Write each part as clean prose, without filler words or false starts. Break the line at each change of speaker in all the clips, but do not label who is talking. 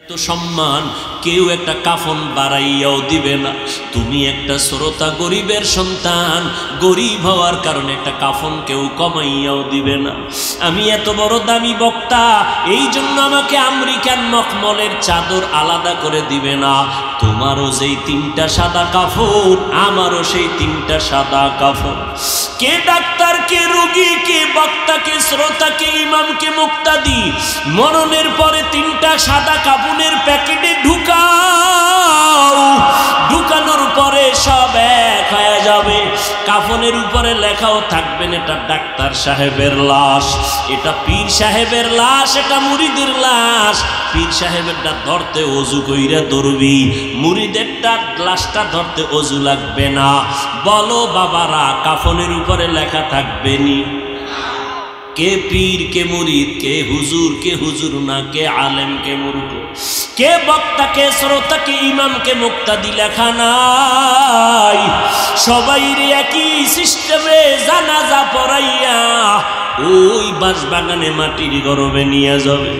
তো সম্মান কেউ একটা কাফন বাড়াইয়াও দিবে না। তুমি একটা শ্রোতা, গরিবের সন্তান, গরিব হওয়ার কারণে একটা কাফন কেউ কমাইয়াও দিবে না। আমি এত বড় দামি বক্তা, এই জন্য আমাকে আমেরিকান মখমলের চাদর আলাদা করে দিবে না। তোমারও যেই তিনটা সাদা কাফন, আমারও সেই তিনটা সাদা কাফন। কে ডাক্তার, কে রোগী, কে বক্তা, কে শ্রোতা, কে ইমাম, কে মুক্তাদি, মরণের পরে তিনটা সাদা কাফনের প্যাকেটে ঢুকানোর পরে সব এক হয়ে যাবে। কাফনের উপরে লেখাও থাকবেন এটা ডাক্তার সাহেবের লাশ, এটা পীর সাহেবের লাশ, এটা মুরিদের লাশ। পীর সাহেবেরটা ধরতে অজু কইরা ধরবি, মুরিদেরটা লাশটা ধরতে অজু লাগবে না। বলো বাবারা, কাফনের উপরে লেখা থাকবে নি? কে পীর, কে মুরিদ, কে হুজুর, কে হুজুর না, কে আলেম, কে মূর্খ, কে বক্তা, কে শ্রোতা, কে ইমাম, কে মুক্তাদি লেখা নাই। সবাই একই সিস্টেমে জানাজা পড়াইয়া ওই বাঁশবাগানে মাটির গরবে নিয়ে যাবে।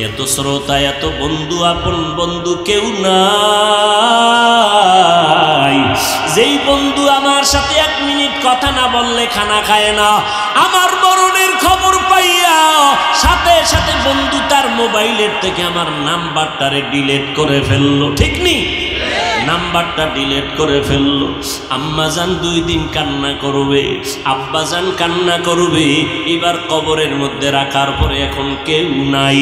এত শ্রোতা, এত বন্ধু, আপন বন্ধু কেউ নাই। যেই বন্ধু আমার সাথে 1 মিনিট কথা না বললে খানা খায় না, আমার মরণের খবর পাইয়া সাথে সাথে বন্ধু তার মোবাইলের থেকে আমার নাম্বারটারে ডিলিট করে ফেললো। ঠিক নি? নাম্বারটা ডিলিট করে ফেললো। আম্মাজান 2 দিন কান্না করবে, আব্বাজান কান্না করবে। এবার কবরের মধ্যে রাখার পরে এখন কেউ নাই।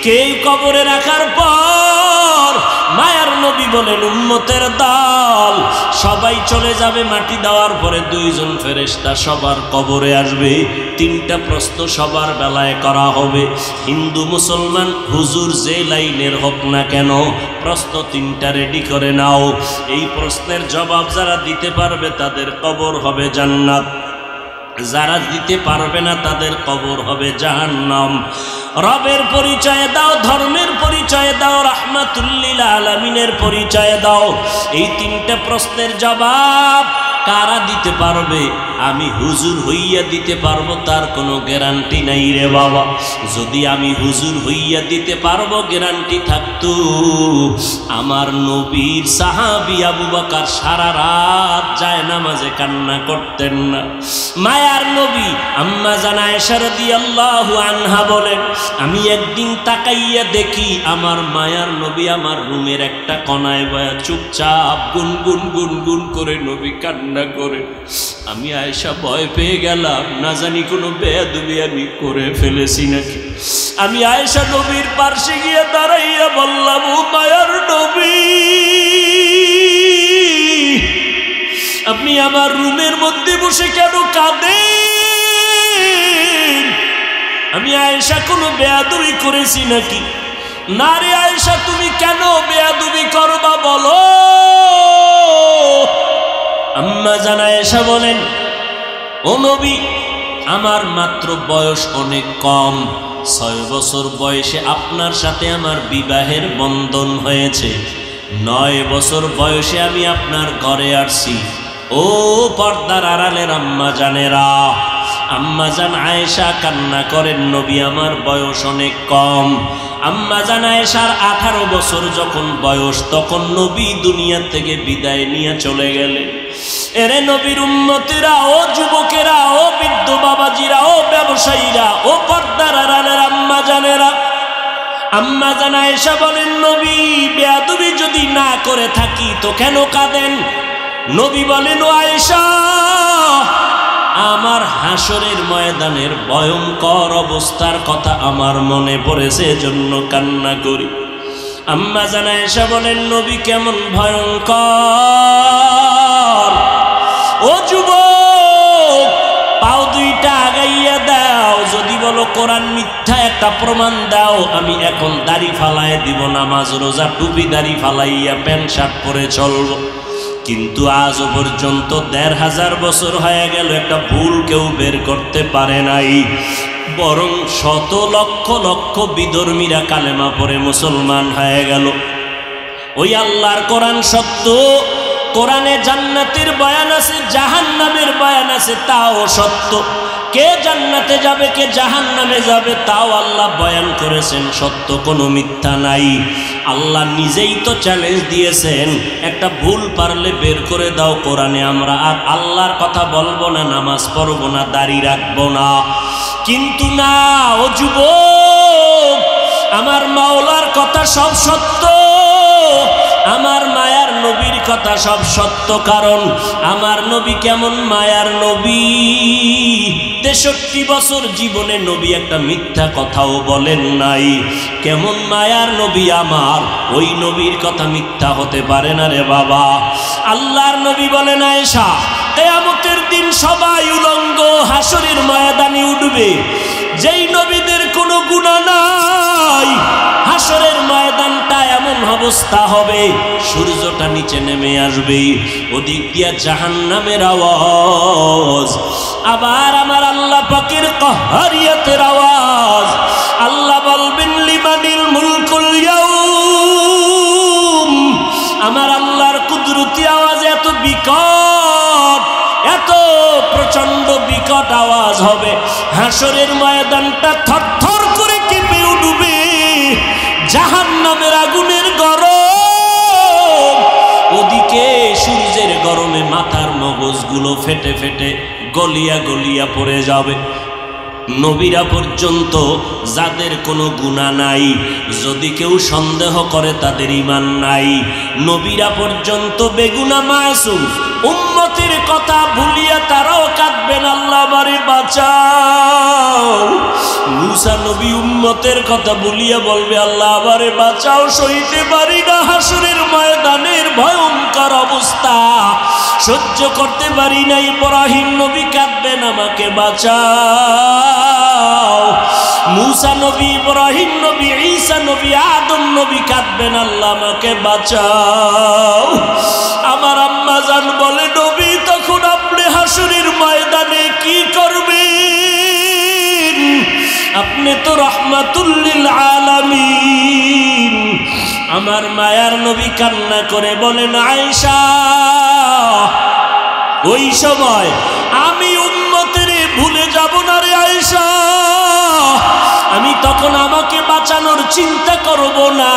কেউ কবরে রাখার পর মায়ার নবী বলেন, উম্মতের দল সবাই চলে যাবে। মাটি দেওয়ার পরে 2 জন ফেরেশতা সবার কবরে আসবে। 3টা প্রশ্ন সবার বেলায় করা হবে। হিন্দু, মুসলমান, হুজুর যে লাইনের হোক না কেন, প্রশ্ন 3টা রেডি করে নাও। এই প্রশ্নের জবাব যারা দিতে পারবে তাদের কবর হবে জান্নাত, যারা দিতে পারবে না তাদের কবর হবে জাহান্নাম। রবের পরিচয় দাও, ধর্মের পরিচয় দাও, রাহমাতুল লিল আলামিনের পরিচয় দাও। এই 3টা প্রশ্নের জবাব কারা দিতে পারবে? আমি হুজুর হইয়া দিতে পারবো তার কোনো গ্যারান্টি নাই রে বাবা। যদি আমি হুজুর হইয়া দিতে পারবো গ্যারান্টি থাকতো, আমার নবীর সাহাবী আবু বকর সারা রাত যায় নামাজে কান্না করতেন না। মায়ার নবী আম্মা জান আয়েশা রাদিয়াল্লাহু আনহা বলেন, আমি একদিন তাকাইয়া দেখি আমার মায়ার নবী আমার রুমের একটা কোণায় বয়া চুপচাপ গুনগুন গুনগুন করে নবী কান্না করে। আমি আয়েশা ভয় পেয়ে গেলাম, না জানি কোনো বেয়াদবি আমি করে ফেলেছি নাকি। আমি আয়েশা নবীর পাশে গিয়ে দাঁড়াইয়া বললাম, ও মায়ার নবী, আপনি আমার রুমের মধ্যে বসে কেন কাঁদেন? আমি আয়েশা কোনো বেয়াদবি করেছি নাকি? না রে আয়েশা, তুমি কেন বেয়াদবি করবা বলো? আম্মা জান আয়েশা বলেন, ও নবী, আমার মাত্র বয়স অনেক কম। 6 বছর বয়সে আপনার সাথে আমার বিবাহের বন্ধন হয়েছে। 9 বছর বয়সে আমি আপনার ঘরে আসছি। ও পর্দার আড়ালের আম্মা জানেরা, আম্মা জান আয়েশা কান্না করেন, নবী আমার বয়স অনেক কম। আম্মা জান আয়েশার 18 বছর যখন বয়স, তখন নবী দুনিয়া থেকে বিদায় নিয়ে চলে গেলেন। এরে নবীর উম্মতেরা, ও যুবকেরা, ও বৃদ্ধ বাবাজিরা, ও ব্যবসায়ীরা, ও পর্দার আড়ালের আম্মা জানেরা, আম্মা জান আয়েশা বলেন, নবী বেয়াদবি যদি না করে থাকি তো কেন কাঁদেন? নবী বলেন, ও আয়েশা, আমার হাসরের ময়দানের ভয়ঙ্কর অবস্থার কথা আমার মনে পড়েছে, এজন্য কান্না করি। আম্মা জান আয়েশা বলেন, নবী কেমন ভয়ঙ্কর? ও যুবক, পাও 2টা আগাইয়া দাও। যদি বলো কোরআন মিথ্যা, একটা প্রমাণ দাও। আমি এখন দাড়ি ফালাইয়া দিব, নামাজ রোজা টুপি দাড়ি ফালাইয়া প্যান্ট শার্ট পরে চলবো। কিন্তু আজও পর্যন্ত 1500 বছর হয়ে গেল, একটা ভুল কেউ বের করতে পারে নাই। বরং শত লক্ষ লক্ষ বিধর্মীরা কালেমা পড়ে মুসলমান হয়ে গেল। ওই আল্লাহর কোরআন সত্য, কোরআনে জান্নাতের বয়ান আছে, জাহান্নামের বয়ান আছে, তাও সত্য। কে জান্নাতে যাবে কে জাহান্নামে যাবে তাও আল্লাহ বয়ান করেছেন, সত্য কোনো মিথ্যা নাই। আল্লাহ নিজেই তো চ্যালেঞ্জ দিয়েছেন, একটা ভুল পারলে বের করে দাও কোরআনে, আমরা আর আল্লাহর কথা বলবো না, নামাজ পড়বো না, দাড়ি রাখবো না। কিন্তু না, ও যুবক, আমার মাওলার কথা সব সত্য, আমার মায়ার নবীর কথা সব সত্য। কারণ আমার নবী কেমন মায়ার নবী, 63 বছর জীবনে নবী একটা মিথ্যা কথাও বলেন নাই। কেমন মায়ার নবী আমার, ওই নবীর কথা মিথ্যা হতে পারে না রে বাবা। আল্লাহর নবী বলেন, আয়েশা, কিয়ামতের দিন সবাই উলঙ্গ হাসরের ময়দানে উঠবে, যেই নবীদের কোনো গুনাহ নাই, হাসরের ময়দানটা এমন অবস্থা হবে, সূর্যটা নিচে নেমে আসবে, ওদিক দিয়া জাহান্নামের আওয়াজ, আবার আমার আল্লাহ পাকের কাহারিয়াতের আওয়াজ। আল্লাহ বলবেন, লিমানিল মুলকুল ইয়াউম। আমার আল্লাহর কুদরতি আওয়াজ এত বিকট, এত প্রচন্ড বিকট আওয়াজ হবে, হাসরের ময়দানটা থরথর করে কেঁপে উঠবে, জাহান্নামের আগুনের গরম, ওদিকে সূর্যের গরমে মাথার মগজগুলো ফেটে ফেটে গলিয়া গলিয়া পড়ে যাবে। নবীরা পর্যন্ত যাদের কোনো গুনাহ নাই, যদি কেউ সন্দেহ করে তাদের ঈমান নাই, নবীরা পর্যন্ত বেগুনাহ মাসুম, উম্মতের কথা ভুলিয়া তারাও কাঁদবেন, আল্লাহ আমারে বাঁচাও। মুসা নবী উম্মতের কথা ভুলিয়া বলবে, আল্লাহ আমারে বাঁচাও, সইতে পারি না হাসরের ময়দানের ভয়ঙ্কর অবস্থা, সহ্য করতে পারি না। ইব্রাহিম নবী কাঁদবেন, আমাকে বাঁচাও। মুসা নবী, ইব্রাহিম নবী, ঈসা নবী, আদম নবী কাঁদবেন, আল্লাহ আমাকে বাঁচাও। আমার আম্মা জান বলে, নবী তখন আপনি হাসরের ময়দানে কি করবেন? আপনি তো রাহমাতুল লিল আলামিন। আমার মায়ার নবী কান্না করে বলেন, আয়েশা, ওই সময় আমি উম্মতের ভুলে যাব না রে আয়েশা, আমি তখন আমাকে বাঁচানোর চিন্তা করব না,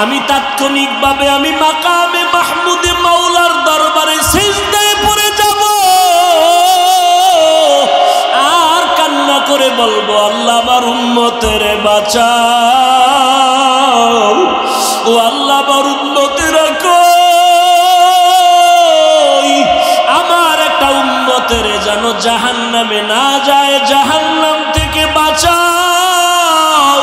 আমি তাৎক্ষণিকভাবে আমি মাকামে মাহমুদে মাওলার দরবারে সিজদায় পড়ে যাব, আর কান্না করে বলবো, আল্লাহ আমার উম্মতের বাঁচাও, ও আল্লাহ আমার উম্মতের কই, আমার একটা উম্মতের যেন জাহান্নামে না যায়, জাহান্নাম থেকে বাঁচাও।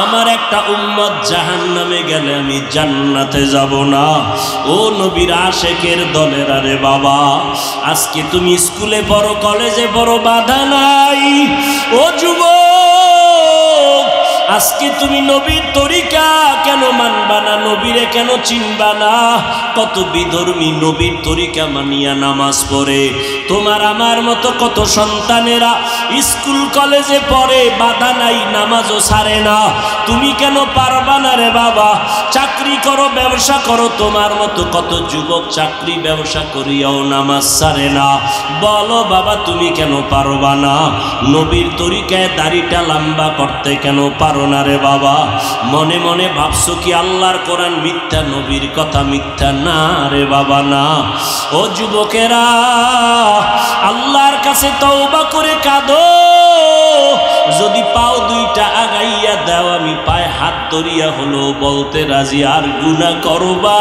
আমার একটা উম্মত জাহান্নামে গেলে আমি জান্নাতে যাব না। ও নবীর আশেকের দলের, আরে বাবা, আজকে তুমি স্কুলে পড়ো, কলেজে পড়ো, বাধা নাই। ও যুবক, আজকে তুমি নবীর তরিকা কেন মানবা না, নবীরে কেন চিনবা না? কত বিধর্মী নবীর তরিকা মানিয়া নামাজ পড়ে, তোমার আমার মতো কত সন্তানেরা স্কুল কলেজে পড়ে, বাধা নাই, নামাজও ছাড়ে না। তুমি কেন পারবা না রে বাবা? চাকরি করো, ব্যবসা করো, তোমার মতো কত যুবক চাকরি ব্যবসা করিয়াও নামাজ ছাড়ে না। বলো বাবা, তুমি কেন পারবা না? নবীর তরিকায় দাড়িটা লম্বা করতে কেন পারো না রে বাবা? মনে মনে ভাবছো কি আল্লাহর কোরআন মিথ্যা, নবীর কথা মিথ্যা? না রে বাবা, না। ও যুবকেরা, আল্লাহর কাছে তওবা করে কাঁদো। যদি পাও দুইটা আগাইয়া দাও, আমি পায়ে হাত ধরিয়া হলো বলতে রাজি, আর গুনাহ করবা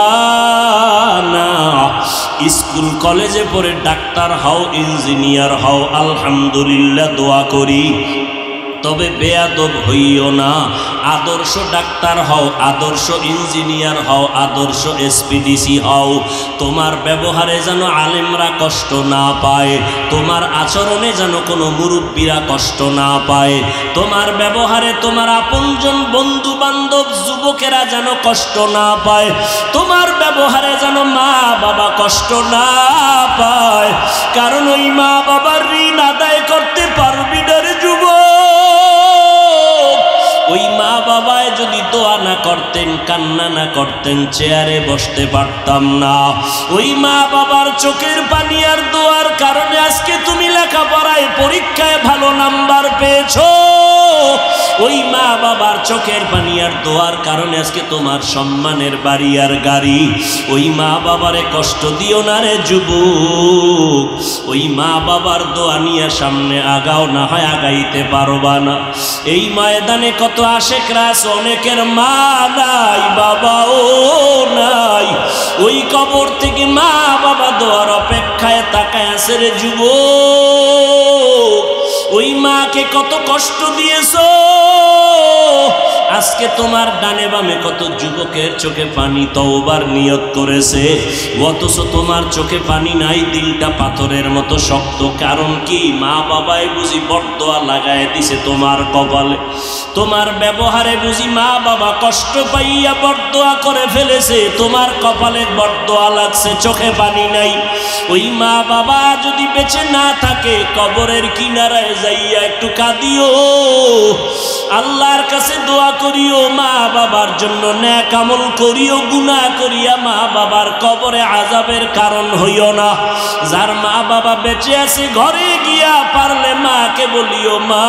না। স্কুল কলেজে পড়ে ডাক্তার হও, ইঞ্জিনিয়ার হও, আলহামদুলিল্লাহ, দোয়া করি, তবে বেয়াদব হইও না। আদর্শ ডাক্তার হও, আদর্শ ইঞ্জিনিয়ার হও, আদর্শ এসপিডিসি হও। তোমার ব্যবহারে যেন আলেমরা কষ্ট না পায়, তোমার আচরণে যেন কোনো মুরব্বীরা কষ্ট না পায়, তোমার ব্যবহারে তোমার আপনজন বন্ধু বান্ধব যুবকেরা যেন কষ্ট না পায়, তোমার ব্যবহারে যেন মা বাবা কষ্ট না পায়। কারণ ওই মা বাবার ঋণ আদায় করতে পারবি না রে যুবক। ওই মা বাবায় যদি দোয়া না করতেন, কান্না না করতেন, চেয়ারে বসতে পারতাম না। ওই মা বাবার চোখের পানি আর দোয়ার কারণে আজকে তুমি লেখাপড়ায় পরীক্ষায় ভালো নাম্বার পেয়েছো। ওই মা বাবার চোখের পানি আর দোয়ার কারণে আজকে তোমার সম্মানের বাড়ি আর গাড়ি। ওই মা বাবারে কষ্ট দিও না রে যুবক। ওই মা বাবার দোয়া নিয়ে সামনে আগাও, না হয় আগাইতে পারবা না। এই ময়দানে কত আশেকরা আছে, অনেকের মা নাই, বাবাও নাই। ওই কবর থেকে মা বাবা দোয়ার অপেক্ষায় তাকায় আছে রে যুবক। ওই মাকে কত কষ্ট দিয়েছো। আজকে তোমার ডানে বামে কত যুবকের চোখে পানি তওবার নিয়ত করেছে, অথচ তোমার চোখে পানি নাই, দিলটা পাথরের মতো শক্ত। কারণ কি? মা বাবাই বুঝি বরদোয়া লাগায় দিছে তোমার কপালে। তোমার ব্যবহারে বুঝি মা বাবা কষ্ট পাইয়া বরদোয়া করে ফেলেছে, তোমার কপালে বরদোয়া লাগছে, চোখে পানি নাই। ওই মা বাবা যদি বেঁচে না থাকে, কবরের কিনারায় যাইয়া একটু কাঁদিও, আল্লাহর কাছে দোয়া করিও, মা বাবার জন্য নেক আমল করিও, গুনাহ করিয়া মা বাবার কবরে আযাবের কারণ হইও না। যার মা বাবা বেঁচে আছে ঘরে গিয়া পারলে মাকে বলিও, মা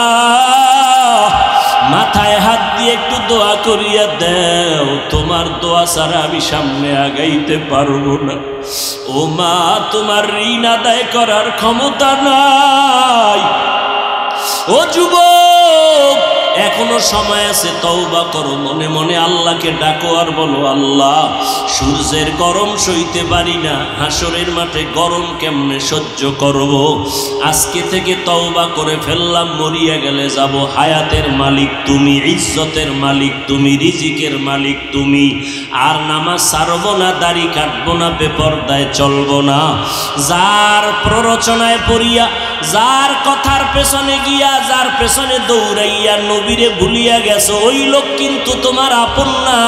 মাথায় হাত দিয়ে একটু দোয়া করিয়া দাও, তোমার দোয়া ছাড়া আমি সামনে আগাইতে পারবো না। ও মা, তোমার ঋণ আদায় করার ক্ষমতা নাই। ও যুবক, এখনো সময় আছে, তওবা করো, মনে মনে আল্লাহকে ডাকো আর বলো, আল্লাহ সূর্যের গরম সইতে পারি না, হাসরের মাঠে গরম কেমনে সহ্য করব। আজকে থেকে তওবা করে ফেললাম, মরিয়া গেলে যাব। হায়াতের মালিক তুমি, ইজ্জতের মালিক তুমি, রিজিকের মালিক তুমি। আর নামাজ ছাড়বো না, দাড়ি কাটবো না, বেপরদায় চলবো না। যার প্ররোচনায় পড়িয়া, যার কথার পেছনে গিয়া, যার পেছনে দৌড়াইয়া নবীরে ভুলিয়া গেছো, ওই লোক কিন্তু তোমার আপন না।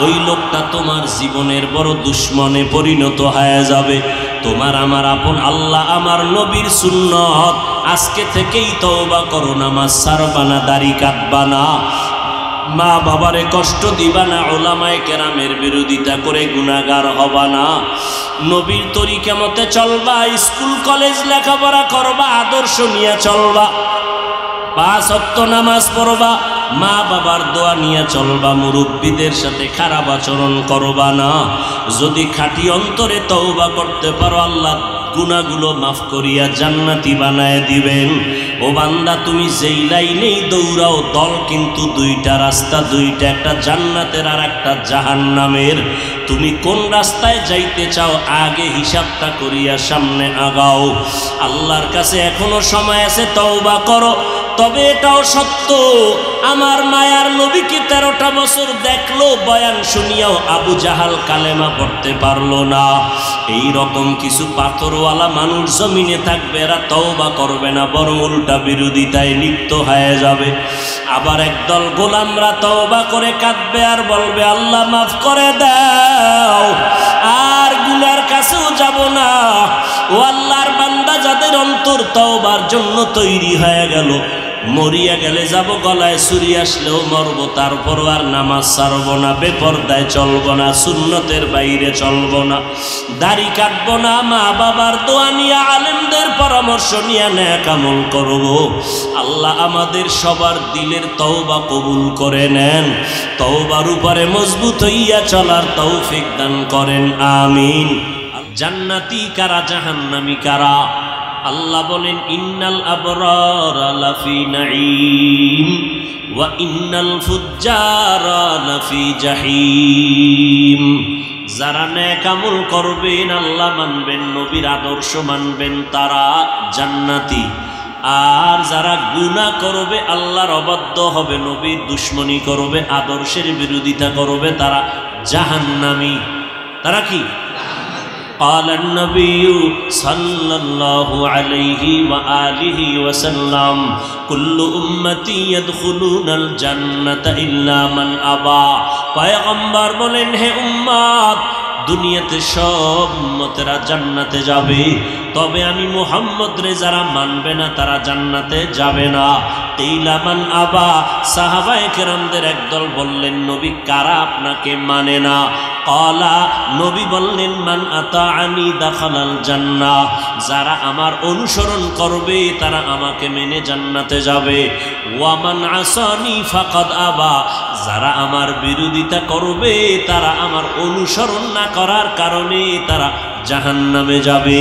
ওই লোকটা তোমার জীবনের বড় দুশ্মনে পরিণত হয়ে যাবে। তোমার আমার আপন আল্লাহ, আমার নবীর সুন্নত। আজকে থেকেই তওবা করো, নামাজ ছাড়বা না, দাড়ি কাটবা না, মা বাবারে কষ্ট দিবা না, ওলামায়ে কেরামের বিরোধিতা করে গুনাহগার হবা না, নবীর তরিকা মতে চলবা, স্কুল কলেজ লেখাপড়া করবা, আদর্শ নিয়ে চলবা, 5 ওয়াক্ত নামাজ পড়বা, মা বাবার দোয়া নিয়ে চলবা, মুরব্বীদের সাথে খারাপ আচরণ করবা না। যদি খাঁটি অন্তরে তওবা করতে পারো, আল্লাহ গুনাহগুলো মাফ করিয়া জান্নাতি বানায় দিবেন। ও বান্দা, তুমি যেই লাইনেই দৌড়াও, দল কিন্তু দুইটা রাস্তা, দুইটা, একটা জান্নাতের আর একটা জাহান্নামের। তুমি কোন রাস্তায় যাইতে চাও, আগে হিসাবটা করিয়া সামনে আগাও। আল্লাহর কাছে এখনো সময় আছে, তওবা করো। তবে এটাও সত্য, আমার মায়ার নবীকে 13টা বছর দেখলো, বয়ান শুনিয়াও আবু জাহাল কালেমা পড়তে পারলো না। এই রকম কিছু পাথরওয়ালা মানুষ জমিনে থাকবে, এরা তওবা করবে না, বরং উল্টা বিরোধিতায় লিপ্ত হয়ে যাবে। আবার একদল গোলামরা তওবা করে কাঁদবে আর বলবে, আল্লাহ মাফ করে দাও, আর গুনার কাছেও যাব না। ও আল্লাহর বান্দা, যাদের অন্তর তওবার জন্য তৈরি হয়ে গেল, মরিয়া গেলে যাব, গলায় ছুরি আসলেও মরব, তারপরও আর নামাজ ছাড়ব না, বেপরদায় চলব না, সুন্নতের বাইরে চলব না, দাড়ি কাটব না, মা বাবার দোয়া নিয়ে, আলেমদের পরামর্শ নিয়ে নেক আমল করব। আল্লাহ আমাদের সবার দিলের তওবা কবুল করে নেন, তওবার উপরে মজবুত হইয়া চলার তৌফিক দান করেন, আমিন। জান্নাতি কারা, জাহান্নামী কারা? আল্লাহ বলেন, ইন্নাল আবরারা লাফি নাঈম ওয়া ইন্নাল ফুজ্জারা লাফি জাহিম। যারা নেক আমল করবেন, আল্লাহ মানবেন, নবীর আদর্শ মানবেন, তারা জান্নাতি। আর যারা গুনাহ করবে, আল্লাহর অবাধ্য হবে, নবীর দুশমনি করবে, আদর্শের বিরোধিতা করবে, তারা জাহান্নামী। তারা কি? قال النبي صلى الله عليه وآله وسلم كل أمتي يدخلون الجنة إلا من أبى। পয়গম্বর বলেন, হে উম্মত, দুনিয়াতে সব উম্মতেরা জান্নাতে যাবে, তবে আমি মুহাম্মদ রে যারা মানবে না তারা জান্নাতে যাবে না। তেইলামান আবা, সাহাবায়ে কেরামদের একদল বললেন, নবী কারা আপনাকে মানে না? ক্বালা, নবী বললেন, মান আতাআনি দাখালাল জান্নাহ, যারা আমার অনুসরণ করবে তারা আমাকে মেনে জান্নাতে যাবে। ওয়া মান আসানি ফাকাদ আবা, যারা আমার বিরোধিতা করবে তারা আমার অনুসরণ না করার কারণে তারা জাহান্নামে যাবে।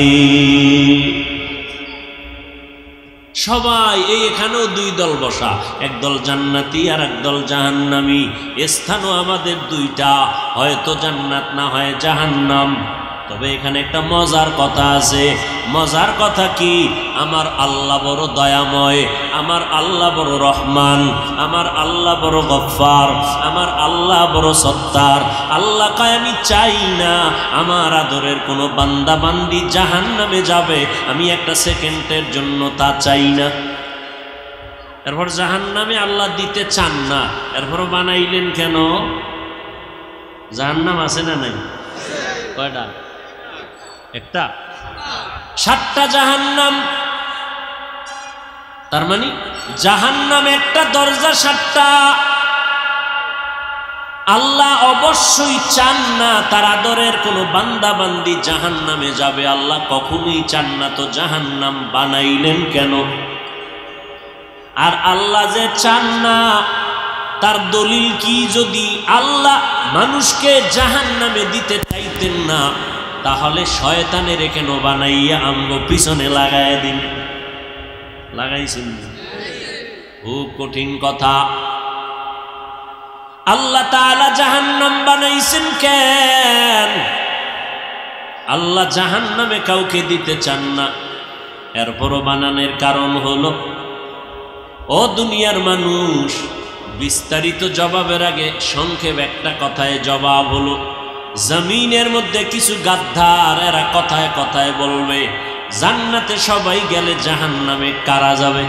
সবাই এখানেও দুই দল বসা, একদল জান্নাতি আর একদল জাহান্নামী। স্থানও আমাদের দুইটা, হয়তো জান্নাত না হয় জাহান্নাম। তবে এখানে একটা মজার কথা আছে। মজার কথা কি? আমার আল্লাহ বড় দয়াময়, আমার আল্লাহ বড় রহমান, আমার আল্লাহ বড় গফফার, আমার আল্লাহ বড় সত্তার। আল্লাহ কয় আমি চাই না আমার আদরের কোনো বান্দা বান্দি জাহান্নামে যাবে, আমি একটা সেকেন্ডের জন্য তা চাই না। এরপর জাহান্নামে আল্লাহ দিতে চান না, এরপর বানাইলেন কেন? জাহান্নাম আছে না নাই? কয়টা? একটা। 7টা জাহান্নাম। তার মানে জাহান্নাম একটা, দরজা 7টা। আল্লাহ অবশ্যই চান না তার আদরের কোনো বান্দা বান্দি জাহান্নামে যাবে, আল্লাহ কখনোই চান না, তো জাহান্নাম বানাইলেন কেন? আর আল্লাহ যে চান না তার দলিল কি? যদি আল্লাহ মানুষকে জাহান্নামে দিতে চাইতেন না, তাহলে শয়তানের কেন বানাইয়া আমগো পিছনে লাগাইয়া দিন? লাগাইছেন? খুব কঠিন কথা। আল্লাহ তাআলা জাহান্নাম বানাইছেন কেন? আল্লাহ জাহান্নামে কাউকে দিতে চান না, এরপরও বানানোর কারণ হলো, ও দুনিয়ার মানুষ, বিস্তারিত জবাবের আগে সংক্ষেপ একটা কথায় জবাব হলো, জমিনের মধ্যে কিছু গাদ্দার, এরা কথায় কথায় বলবে জান্নাতে সবাই গেলে জাহান্নামে কারা যাবে?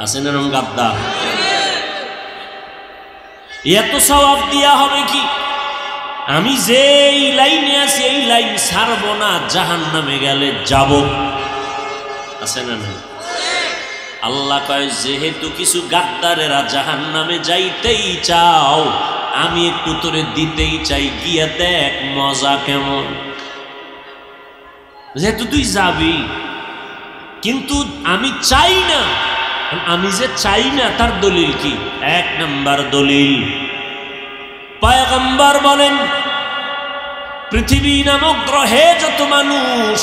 আছেন এরকম গাদ্দার? এত সওয়াব দিয়া হবে কি? আমি যেই লাইনে আছি এই লাইন ছাড়বো না, জাহান্নামে গেলে যাব। আছে না না? আল্লাহ কয়, যেহেতু কিছু গাদ্দারেরা জাহান্নামে যাইতেই চাও, আমি একটু তোরে দিতেই চাই, গিয়া দেখ মজা কেমন। যেহেতু তুই যাবি, কিন্তু আমি চাই না। আমি যে চাই না তার দলিল কি? 1 নাম্বার দলিল, পয়গম্বর বলেন, পৃথিবী নামক গ্রহে যত মানুষ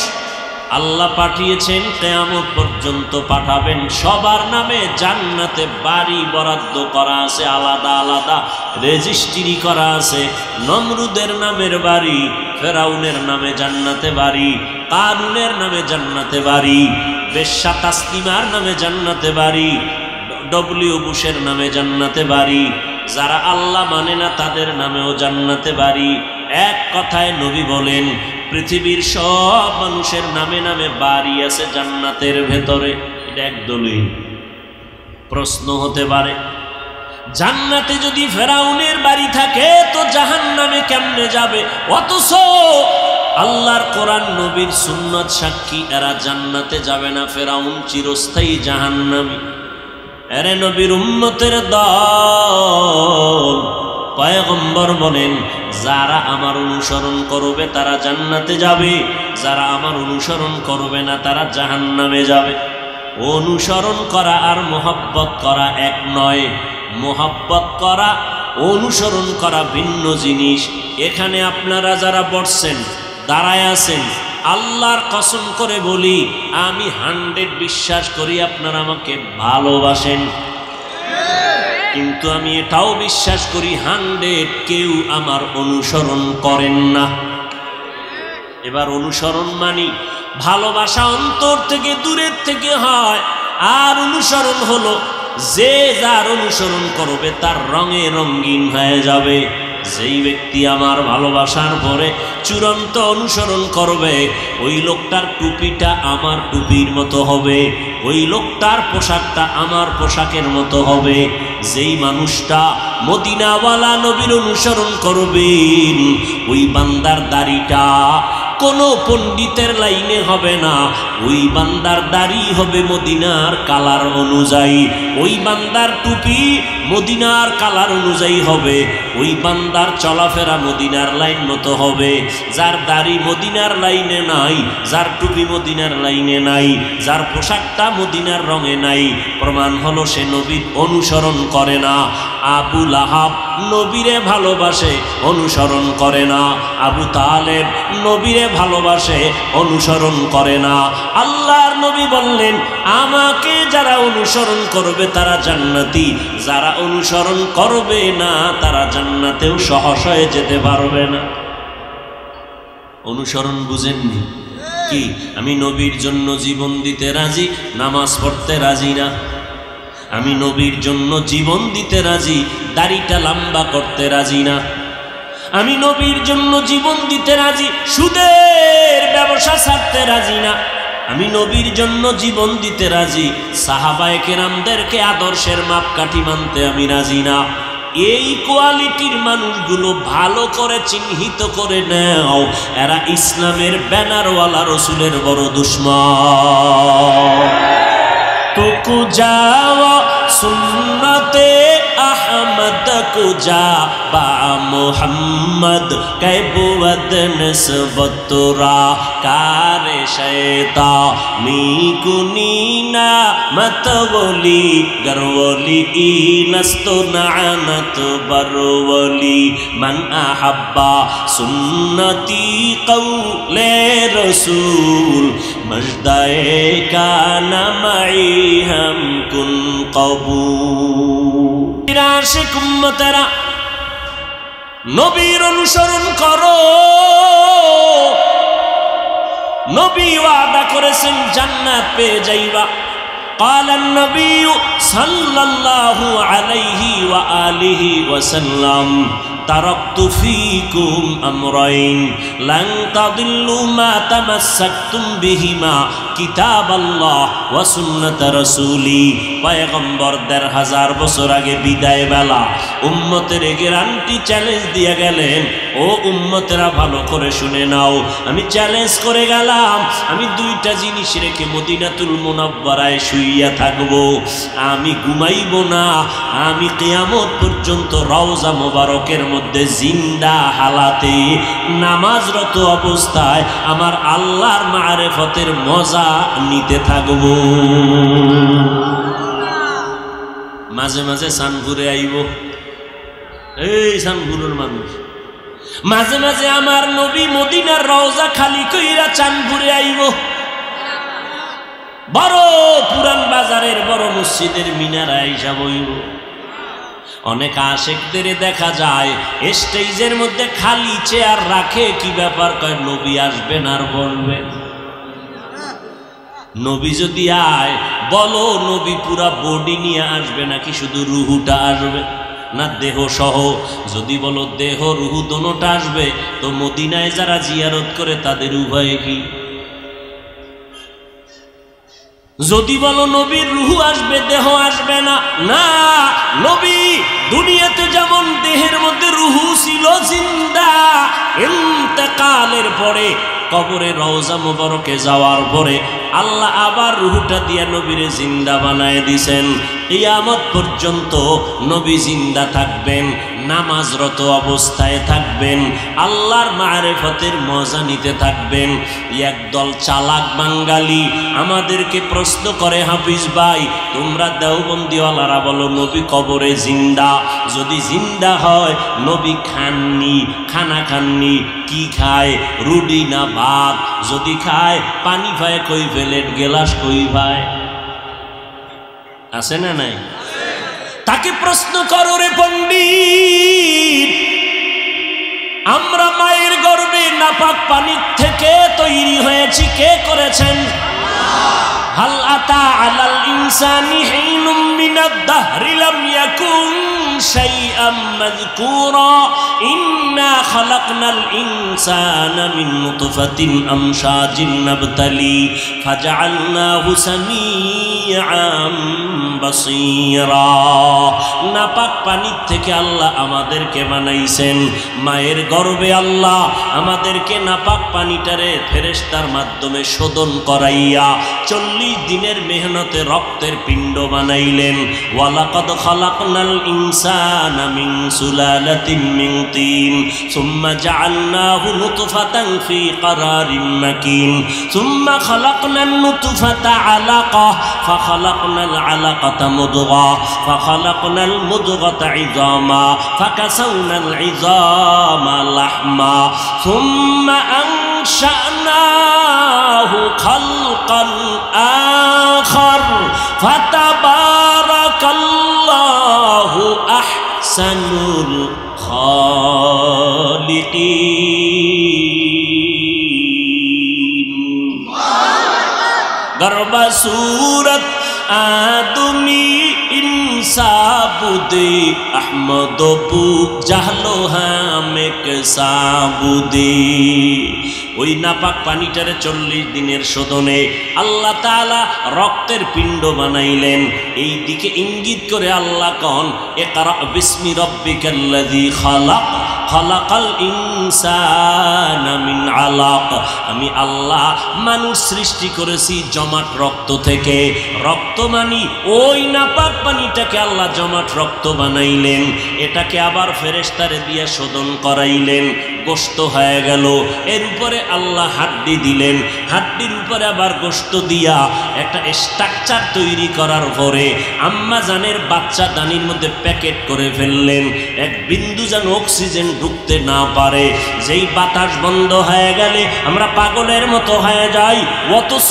আল্লাহ পাঠিয়েছেন, কিয়ামত পর্যন্ত পাঠাবেন, সবার নামে জান্নাতে বাড়ি বরাদ্দ করা আছে, আলাদা আলাদা রেজিস্ট্রি করা আছে। নমরুদের নামের বাড়ি, ফেরাউনের নামে জান্নাতে বাড়ি, কারুনের নামে জান্নাতে বাড়ি, বেশ্যা তাসলিমার নামে জান্নাতে বাড়ি, ডব্লিউ বুশের নামে জান্নাতে বাড়ি, যারা আল্লাহ মানে না তাদের নামেও জান্নাতে বাড়ি। এক কথায় নবী বলেন, পৃথিবীর সব মানুষের নামে নামে বাড়ি আছে জান্নাতের ভেতরে। এটা এক দলিল। প্রশ্ন হতে পারে, জান্নাতে যদি ফেরাউনের বাড়ি থাকে তো জাহান্নামে কেমনে যাবে? অথচ আল্লাহর কোরআন নবীর সুন্নাত সাক্ষী, এরা জান্নাতে যাবে না, ফেরাউন চিরস্থায়ী জাহান্নামী। এরে নবীর উম্মতের দল, পয়গম্বর বলেন, যারা আমার অনুসরণ করবে তারা জান্নাতে যাবে, যারা আমার অনুসরণ করবে না তারা জাহান্নামে যাবে। অনুসরণ করা আর মোহাব্বত করা এক নয়। মোহাব্বত করা, অনুসরণ করা ভিন্ন জিনিস। এখানে আপনারা যারা বসছেন, দাঁড়ায় আছেন, আল্লাহর কসম করে বলি, আমি 100 বিশ্বাস করি আপনারা আমাকে ভালোবাসেন, কিন্তু আমি এটাও বিশ্বাস করি 100 কেউ আমার অনুসরণ করেন না। এবার অনুসরণ মানি ভালোবাসা অন্তর থেকে, দূরের থেকে হয়। আর অনুসরণ হলো যে যার অনুসরণ করবে তার রঙে রঙিন হয়ে যাবে। যেই ব্যক্তি আমার ভালোবাসার পরে চূড়ান্ত অনুসরণ করবে, ওই লোকটার টুপিটা আমার টুপির মতো হবে, ওই লোকটার পোশাকটা আমার পোশাকের মতো হবে। যেই মানুষটা মদিনাওয়ালা নবীর অনুসরণ করবেন, ওই বান্দার দাড়িটা কোনো পণ্ডিতের লাইনে হবে না, ওই বান্দার দাড়ি হবে মদিনার কালার অনুযায়ী, ওই বান্দার টুপি মদিনার কালার অনুযায়ী হবে, ওই বান্দার চলাফেরা মদিনার লাইন মতো হবে। যার দাড়ি মদিনার লাইনে নাই, যার টুপি মদিনার লাইনে নাই, যার পোশাকটা মদিনার রঙে নাই, প্রমাণ হলো সে নবীর অনুসরণ করে না। আবু লাহাব নবীরে ভালোবাসে, অনুসরণ করে না। আবু তালেব নবীরে ভালোবাসে, অনুসরণ করে না। আল্লাহর নবী বললেন, আমাকে যারা অনুসরণ করবে তারা জান্নাতি, যারা অনুসরণ করবে না তারা জান্নাতেও সহসে যেতে পারবে না। অনুসরণ বুঝেননি কি? আমি নবীর জন্য জীবন দিতে রাজি, নামাজ পড়তে রাজি না। আমি নবীর জন্য জীবন দিতে রাজি, দাড়িটা লম্বা করতে রাজি না। আমি নবীর জন্য জীবন দিতে রাজি, সুদের ব্যবসা ছাড়তে রাজি না। আমি নবীর জন্য জীবন দিতে রাজি, সাহাবায়ে কেরামদেরকে আদর্শের মাপকাঠি মানতে আমি রাজি না। এই কোয়ালিটির মানুষগুলো ভালো করে চিহ্নিত করে নাও, এরা ইসলামের ব্যানারওয়ালা রসুলের বড় দুশমন। तुकु जाओ सुन्नते अहमद को जा बा मोहम्मद कै बुवद नस्बतुरा कारे शैता मी कुनीना मतवली गरवली नस्तो नानत बरवली मन अहब्बा सुन्नती कौले रसूल मजदाए का नमई हम कुन कबूल। आशिक उम्मतेरा नबीर अनुसरण करो, नबी वादा करेছেন জান্নাত পেয়ে যাইবা। قال النبي صلى الله عليه وآله وسلم تركت فيكم أمرين لن تضلوا ما تمسكتم بهما কিতাব আল্লাহ ওয়া সুন্নাত রাসূলি। পয়গম্বর ১৫০০ বছর আগে বিদায় বেলা উম্মতের গ্যারান্টি চ্যালেঞ্জ দিয়ে গেলেন, ও উম্মতেরা ভালো করে শুনে নাও, আমি চ্যালেঞ্জ করে গেলাম, আমি দুইটা জিনিস রেখে মদিনাতুল মুনাওয়ারায় শুইয়া থাকবো, আমি ঘুমাইব না, আমি কিয়ামত পর্যন্ত রওজা মোবারকের মধ্যে জিন্দা হালাতে নামাজরত অবস্থায় আমার আল্লাহর মারিফতের মজা নিতে থাকবো। মাঝে মাঝে সানপুরে আইব, এই সানপুরের মানুষ মাঝে মাঝে আমার নবী মদিনার রওজা খালি কইরা চাঁদপুরে আইব, বড় পুরান বাজারের বড় মসজিদের মিনারে আইসা বইব। অনেক আশেকদের দেখা যায় স্টেজের মধ্যে খালি চেয়ার রাখে, কি ব্যাপার? কয় নবী আসবেন আর বলবেন। নবী যদি আয় বলো নবী পুরা বডি নিয়ে আসবে নাকি শুধু রুহুটা আসবে, না দেহ সহ? যদি বলো দেহ রুহু দোনোটা আসবে, তো মদিনায় যারা জিয়ারত করে তাদের উভয়ে কি? যদি বলো নবীর রুহু আসবে দেহ আসবে না, না, নবী দুনিয়াতে যেমন দেহের মধ্যে রুহু ছিল জিন্দা, ইন্তেকালের পরে কবরে রওজা মুবারকে যাওয়ার পরে আল্লাহ আবার রুহুটা দিয়া নবীরে জিন্দা বানায় দিছেন। কিয়ামত পর্যন্ত নবী জিন্দা থাকবেন, নামাজরত অবস্থায় থাকবেন, আল্লাহর মারিফতের মজা নিতে থাকবেন। একদল চালাক বাঙালি আমাদেরকে প্রশ্ন করে, হাফিজ ভাই তোমরা দেওবন্দিওয়ালারা বলো নবী কবরে জিন্দা, যদি জিন্দা হয় নবী খাননি, খানা খাননি, কি খায়? রুটি না ভাত? যদি খায় পানি পায় কই, প্লেট গেলাস কই ভাই? আছে না নাই? তাকে প্রশ্ন করো, রে পণ্ডিত, আমরা মায়ের গর্ভে নাপাক পানির থেকে তৈরি হয়েছি, কে করেছেন? হাল আতা আলাল ইনসানি হিনুম মিনাদ দাহরি লাম ইয়াকুন শাইআম মাযকুরা ইন্না খালাকনাল ইনসানা মিন নুতফাতিন আমশাজিন নাবতালি ফাজআলনাহু সামিআম বাসীরা। নাপাক পানির থেকে আল্লাহ আমাদেরকে বানাইছেন, মায়ের গর্ভে আল্লাহ আমাদেরকে নাপাক পানিটারে ফেরেশতার মাধ্যমে শোধন করাইয়া 40 দিনের মেহনতে রক্তের পিণ্ড বানাইলেন। ওয়ালাকাদ খালাকনাল ইনসানা মিন সুলালাতিন মিন তিন সুম্মা জাআলনাহু নুতফাতান ফি ক্বারারিন মাকিন সুম্মা খালাকনান নুতফাতা আলাকা ফাখালাকনাল আলাকাতা মুদগা ফাখালাকনাল মুদগাতা ইযামা ফাকাসাউনাল ইযামা লাহমা সুম্মা আনশানাহু খালকান আখার ফাতাবারাকাল্লাহু আহসানুল খালিকিন। গর্বা সূরত আদমি ইনসাবুদে আহমদ বু জাহলো হামেক সাবুদে। ওই নাপাক পানিটারে 40 দিনের শোধনে আল্লাহ তাআলা রক্তের পিণ্ড বানাইলেন। এই দিকে ইঙ্গিত করে আল্লাহ কন ইকরা বিসমি রাব্বিকাল্লাযী খালাক খালাকাল ইনসানা মিন আলাক। আমি আল্লাহ মানুষ সৃষ্টি করেছি জমাট রক্ত থেকে। রক্ত মানি ওই নাপাক পানিটাকে আল্লাহ জমাট রক্ত বানাইলেন, এটাকে আবার ফেরেশতারে দিয়ে শোধন করাইলেন, গোশত হয়ে গেল। এর উপরে আল্লাহ হাড্ডি দিলেন, হাড্ডির উপরে আবার গোশত দিয়া একটা স্ট্রাকচার তৈরি করার পরে আম্মা জানের বাচ্চা দানির মধ্যে প্যাকেট করে ফেললেন। এক বিন্দু যেন অক্সিজেন ঢুকতে না পারে। যেই বাতাস বন্ধ হয়ে গেলে আমরা পাগলের মতো হয়ে যাই, অথচ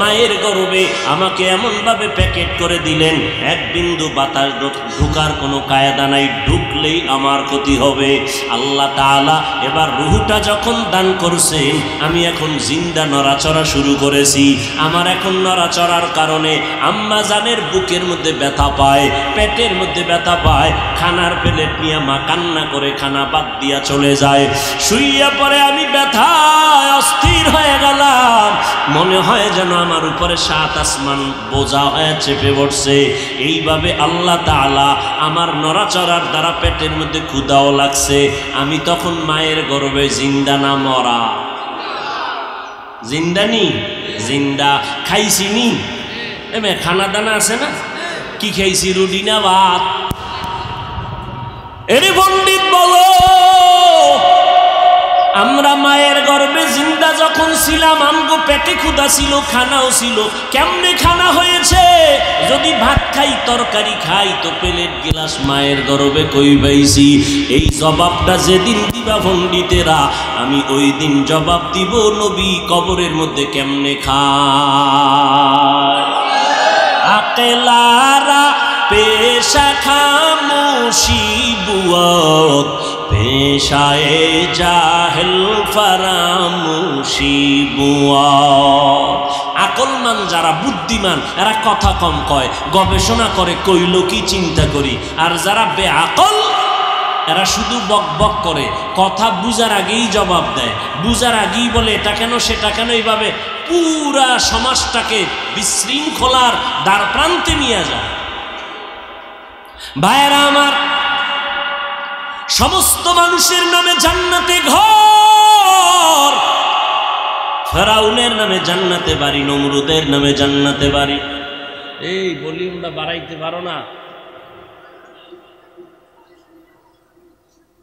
মায়ের গর্ভে আমাকে এমনভাবে প্যাকেট করে দিলেন এক বিন্দু বাতাস ঢুকার কোনো কায়দা নাই, ঢুকলেই আমার ক্ষতি হবে। আল্লাহ তাআলা এবার রুহটা যখন দান করছেন, আমি এখন জিন্দা নড়াচড়া শুরু করেছি। আমার এখন নড়াচড়ার কারণে আম্মা জানের বুকের মধ্যে ব্যথা পায়, পেটের মধ্যে ব্যথা পায়। খানার প্লেট নিয়ে মা কান্না করে খানা বাদ দিয়া চলে যায়। শুইয়া পরে আমি ব্যথায় অস্থির হয়ে গেলাম, মনে হয় যেন আমার উপরে 7 আসমান বোঝা হয়ে চেপে পড়ছে। এইভাবে আল্লাহ তাআলা আমার নড়াচড়ার দ্বারা পেটের মধ্যে ক্ষুধাও লাগছে। আমি তখন মায়ের গর্ভে জিন্দা না মরা? জিন্দানি জিন্দা। খাইছি নি? এমে খানা দানা আছে না? কি খাইছি, রুটি না ভাত? এরে পণ্ডিত বলো, আমরা মায়ের গর্ভে জিন্দা যখন ছিলাম আমগো পেটে ক্ষুধা ছিল, খানাও ছিল। কেমনে খানা হয়েছে? যদি ভাত খাই তরকারি খাই তো প্লেট গিলাস মায়ের গর্ভে কই পাইছি? এই জবাবটা যেদিন দিবা পণ্ডিতেরা, আমি ওই দিন জবাব দিব নবী কবরের মধ্যে কেমনে খায়। আকেলারা পেশা খামোশি বুয়াত পেশায়ে জাহেল ফারামুশি বুয়াত। আকলমান যারা, বুদ্ধিমান, এরা কথা কম কয়, গবেষণা করে, কইল কি চিন্তা করি। আর যারা বেআকল এরা শুধু বক বক করে, কথা বুঝার আগেই জবাব দেয়, বুঝার আগেই বলে এটা কেন সেটা কেন। এইভাবে পুরা সমাজটাকে বিশৃঙ্খলার দ্বার প্রান্তে নিয়ে যায়। ভাইয়েরা আমার, সমস্ত মানুষের নামে জান্নাতে ঘর, ফেরাউনের নামে জান্নাতে বাড়ি, নমরুদের নামে জান্নাতে বাড়ি। এই ভলিউমটা বাড়াইতে পারো না?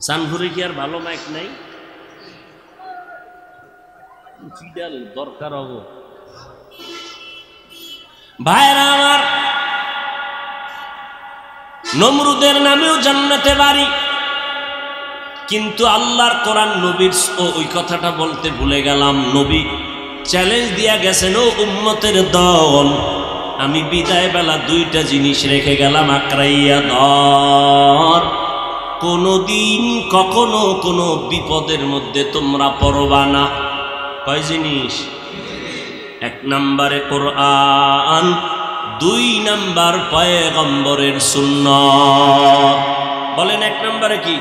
সানপুরে কি আর ভালো মাইক নাই? দরকার হবো। ভাইরা আমার, নমরুদের নামেও জান্নাতে বাড়ি, কিন্তু আল্লাহর কোরআন নবীর ওই কথাটা বলতে ভুলে গেলাম। নবী চ্যালেঞ্জ দিয়া গেছেন, ও উম্মতের দল, আমি বিদায় বেলা 2টা জিনিস রেখে গেলাম, আঁকড়াইয়া ধর। কোনদিন কখনো কোনো বিপদের মধ্যে তোমরা পড়বা না। কয় জিনিস? এক নম্বরে কোরআন, দুই নাম্বার পয়গম্বরের সুন্নাত। বলেন এক নম্বরে কি?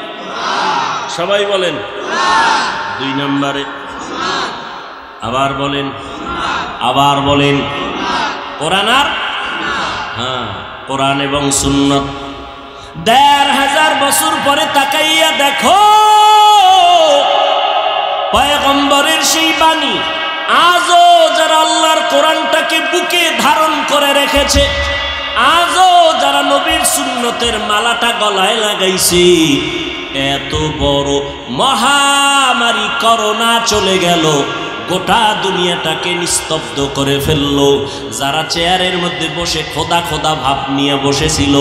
সবাই বলেন। দুই নম্বরে আবার বলেন, আবার বলেন কোরআন আর হ্যাঁ কোরআন এবং সুন্নাত। ১৫০০ বছর পরে তাকাইয়া দেখো পয়গম্বরের সেই বাণী আজও যারা আল্লাহর কোরআনটাকে বুকে ধারণ করে রেখেছে, আজও যারা নবীর সুন্নতের মালাটা গলায় লাগাইছে, এত বড় মহামারী করোনা চলে গেল, গোটা দুনিয়াটাকে নিস্তব্ধ করে ফেললো। যারা চেয়ারের মধ্যে বসে খোদা খোদা ভাব নিয়ে বসেছিল,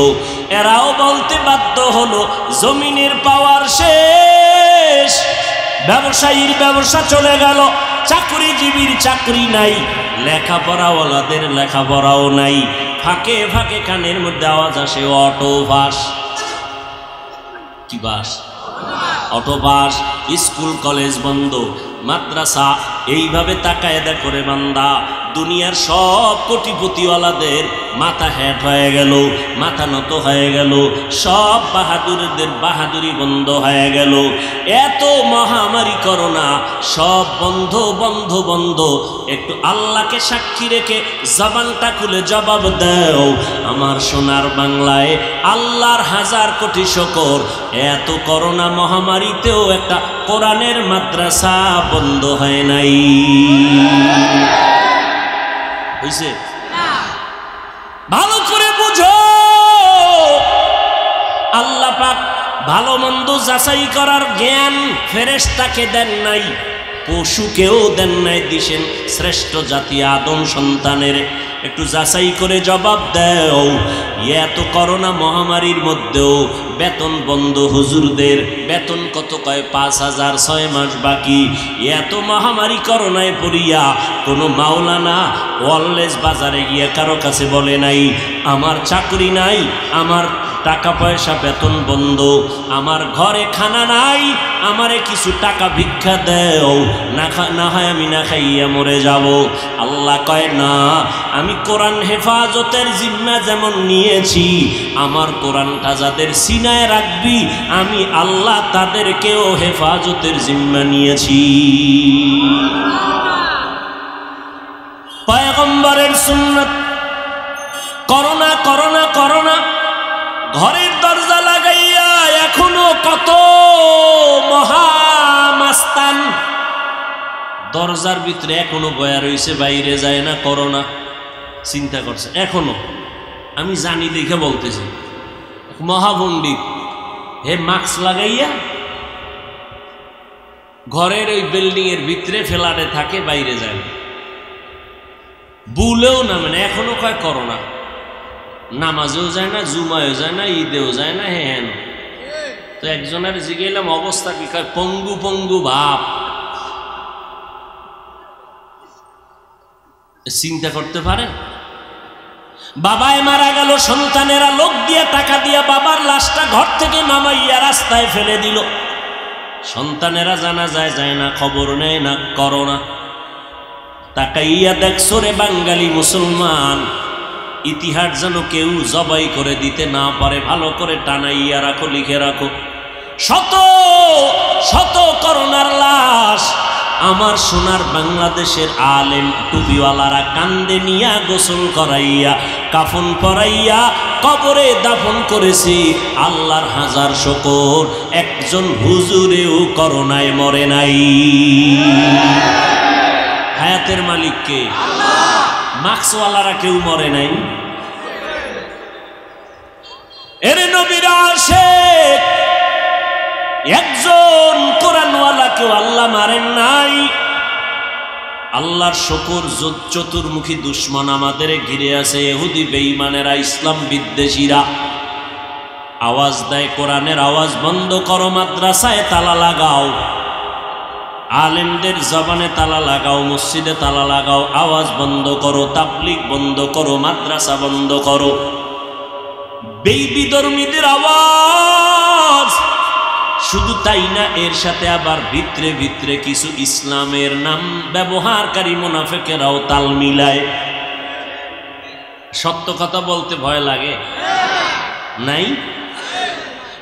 এরাও বলতে বাধ্য হলো জমিনের পাওয়ার শেষ, ব্যবসায়ীর ব্যবসা চলে গেল, চাকরিজীবীর চাকরি নাই, লেখাপড়াওয়ালাদের লেখাপড়াও নাই। ফাঁকে ফাঁকে কানের মধ্যে আওয়াজ আসে অটো বাস। কি বাস? Auto bus. স্কুল কলেজ বন্ধ, মাদ্রাসা। এইভাবে তাকায় দেখো রে বান্দা, দুনিয়ার সব কোটিপতিওয়ালাদের মাথা হ্যাট হয়ে গেল, মাথা নত হয়ে গেল, সব বাহাদুরদের বাহাদুরি বন্ধ হয়ে গেল। এত মহামারী করোনা, সব বন্ধ বন্ধ বন্ধ। একটু আল্লাহকে সাক্ষী রেখে জবানটা খুলে জবাব দাও, আমার সোনার বাংলায় আল্লাহর হাজার কোটি শুকর, এত করোনা মহামারীতেও একটা কোরআনের মাদ্রাসা বন্ধ হয় নাই। হইছে? ভালো করে বুঝো, আল্লাহ পাক ভালো মন্দ যাচাই করার জ্ঞান ফেরেশতাকে দেন নাই, পশুকেও দেন নাই, দিছেন শ্রেষ্ঠ জাতি আদম সন্তানের। একটু যাচাই করে জবাব দাও, এত করোনা মহামারীর মধ্যেও বেতন বন্ধ হুজুরদের, বেতন কত কয় ৫,০০০, ৬ মাস বাকি। এত মহামারী করোনায় পড়িয়া কোনো মাওলানা ওয়ারলেস বাজারে গিয়ে কারো কাছে বলে নাই আমার চাকরি নাই, আমার টাকা পয়সা বেতন বন্ধ, আমার ঘরে খানা নাই, আমারে কিছু টাকা ভিক্ষা দেও, না হয় আমি না খাইয়া মরে যাব। আল্লাহ কয় না, আমি কোরআন হেফাজতের জিম্মা যেমন নিয়েছি, আমার কোরআনটা যাদের সিনায় রাখবি, আমি আল্লাহ তাদেরকেও হেফাজতের জিম্মা নিয়েছি। পয়গম্বরের সুন্নাত। করোনা করোনা করোনা, ঘরের দরজা লাগাইয়া এখনো কত মহামাস্তান দরজার ভিতরে এখনো বয়া রয়েছে, বাইরে যায় না। করোনা চিন্তা করছে এখনো। আমি জানি দেখে বলতেছি, মহাপণ্ডিত হে মাস্ক লাগাইয়া ঘরের ওই বিল্ডিং এর ভিতরে ফ্ল্যাটে থাকে, বাইরে যায় না, বুলেও না, মানে এখনো কয় করোনা। নামাজেও যায় না, জুমায়ও যায় না, ঈদেও যায় না, হ্যাঁ। তো একজনের জিজ্ঞেলাম অবস্থা কি, কয় পঙ্গু পঙ্গু ভাব। চিন্তা করতে পারেন? বাবায় মারা গেল, সন্তানেরা লোক দিয়ে টাকা দিয়ে বাবার লাশটা ঘর থেকে নামাইয়া রাস্তায় ফেলে দিল। সন্তানেরা জানা যায় না, খবর নেয় না। করোনা। তাকাইয়া দেখছো রে বাঙালি মুসলমান, ইতিহাস যেন কেউ জবাই করে দিতে না পারে। ভালো করে টানাইয়া রাখো, লিখে রাখো। শত শত করোনার লাশ আমার সোনার বাংলাদেশের আলেম টুপিওয়ালারা কান্দে নিয়া গোসল করাইয়া কাফন পরাইয়া কবরে দাফন করেছি। আল্লাহর হাজার শুকর, একজন হুজুরেও করোনায় মরে নাই। হায়াতের মালিক কে? মাস্কওয়ালারা কেউ মরে নাই। এরে নবীর আশিক একজন কোরআনওয়ালা কেউ আল্লাহ মারেন নাই। আল্লাহর শুকর, চতুর্মুখী দুশ্মন আমাদের ঘিরে আছে। ইহুদি বেঈমানেরা, ইসলাম বিদ্বেষীরা আওয়াজ দেয় কোরআনের আওয়াজ বন্ধ করো, মাদ্রাসায় তালা লাগাও, আলেমদের জবানে তালা লাগাও, মসজিদে তালা লাগাও, আওয়াজ বন্ধ করো, তাবলীগ বন্ধ করো, মাদ্রাসা বন্ধ করো। বিধর্মীদের আওয়াজ শুধু তাই না, এর সাথে আবার ভিতরে ভিতরে কিছু ইসলামের নাম ব্যবহারকারী মুনাফিকেরাও তাল মিলায়। সত্য কথা বলতে ভয় লাগে নাই?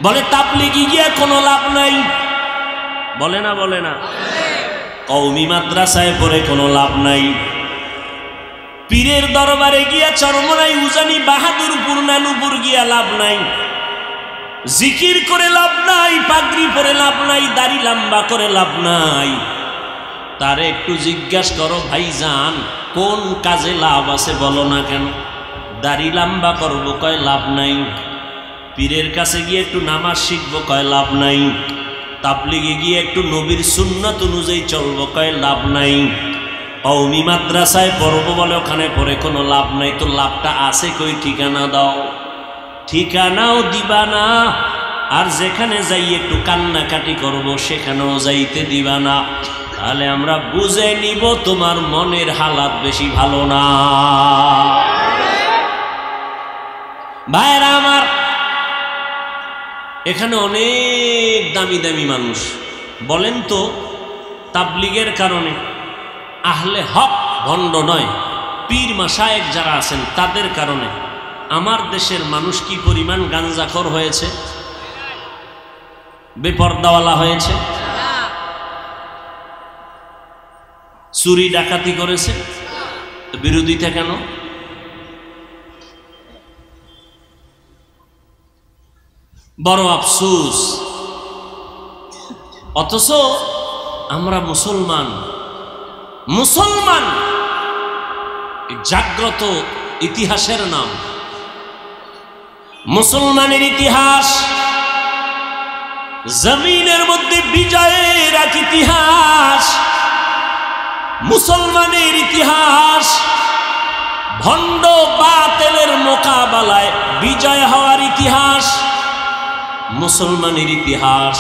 বলে তাবলীগে গিয়া কোনো লাভ নাই, বলে না বলে না, কওমি মাদ্রাসায় পড়ে কোনো লাভ নাই, পীরের দরবারে গিয়া চরমনাই উজানি বাহাদুরপুর নানুপুর গিয়া লাভ নাই, জিকির করে লাভ নাই, পাগড়ি পরে লাভ নাই, দাড়ি লম্বা করে লাভ নাই। তারে একটু জিজ্ঞাসা করো, ভাইজান কোন কাজে লাভ আছে বলো না কেন? দাড়ি লম্বা করবো, কয় লাভ নাই। পীরের কাছে গিয়ে একটু নামাজ শিখবো, কয় লাভ নাই। তাবলীগে গিয়ে একটু নবীর সুন্নাত অনুযায়ী চলবো, কয় লাভ নাই। কওমি মাদ্রাসায় পড়বো বলে ওখানে পড়ে কোনো লাভ নাই। তো লাভটা আছে কই? ঠিকানা দাও। ঠিকানাও দিবা না, আর যেখানে যাই একটু কান্নাকাটি করবো সেখানেও যাইতে দিবা না। তাহলে আমরা বুঝে নিব তোমার মনের হালাত বেশি ভালো না। ভাইরা আমার, এখানে অনেক দামি দামি মানুষ, বলেন তো তাবলীগের কারণে আহলে হক ভণ্ড নয়, পীর মাশায়েখ যারা আছেন তাদের কারণে আমার দেশের মানুষ কি পরিমাণ গাঞ্জাখোর হয়েছে, বেপরদাওয়ালা হয়েছে, চুরি ডাকাতি করেছে। বিরোধিতা কেন? বড় আফসোস। অথচ আমরা মুসলমান, মুসলমান জাগ্রত ইতিহাসের নাম, মুসলমানের ইতিহাস জমিনের মধ্যে বিজয়ের এক ইতিহাস, মুসলমানের ইতিহাস ভণ্ড বাতিলের মোকাবেলায় বিজয় হওয়ার ইতিহাস, মুসলমানের ইতিহাস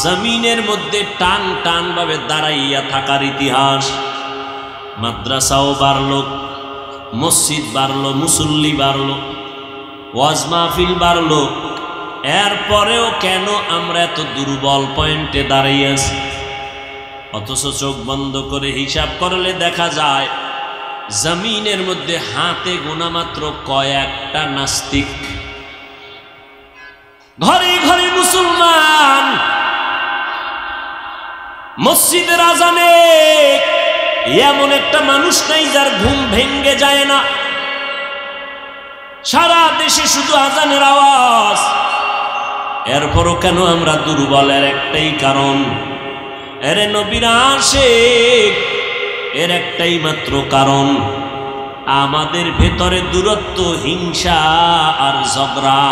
জমিনের মধ্যে টান টান ভাবে দাঁড়াইয়া থাকার ইতিহাস। মাদ্রাসাও বাড়লো, মসজিদ বাড়লো, মুসল্লি বাড়লো, ওয়াজ মাহফিল বাড়লো, এরপরেও কেন আমরা এত দুর্বল পয়েন্টে দাঁড়িয়ে আছি? অথচ চোখ বন্ধ করে হিসাব করলে দেখা যায় জমিনের মধ্যে হাতে গোনা মাত্র কয়েকটা নাস্তিক। ঘরে ঘরে মুসলমান, মসজিদের আজানে এমন একটা মানুষ নাই যার ঘুম ভেঙ্গে যায় না। সারা দেশে শুধু আজানের আওয়াজ, এরপরও কেন আমরা দুর্বলের একটাই কারণ, এর নবীর আশিক, এর একটাই মাত্র কারণ, আমাদের ভেতরে দূরত্ব, হিংসা আর ঝগড়া।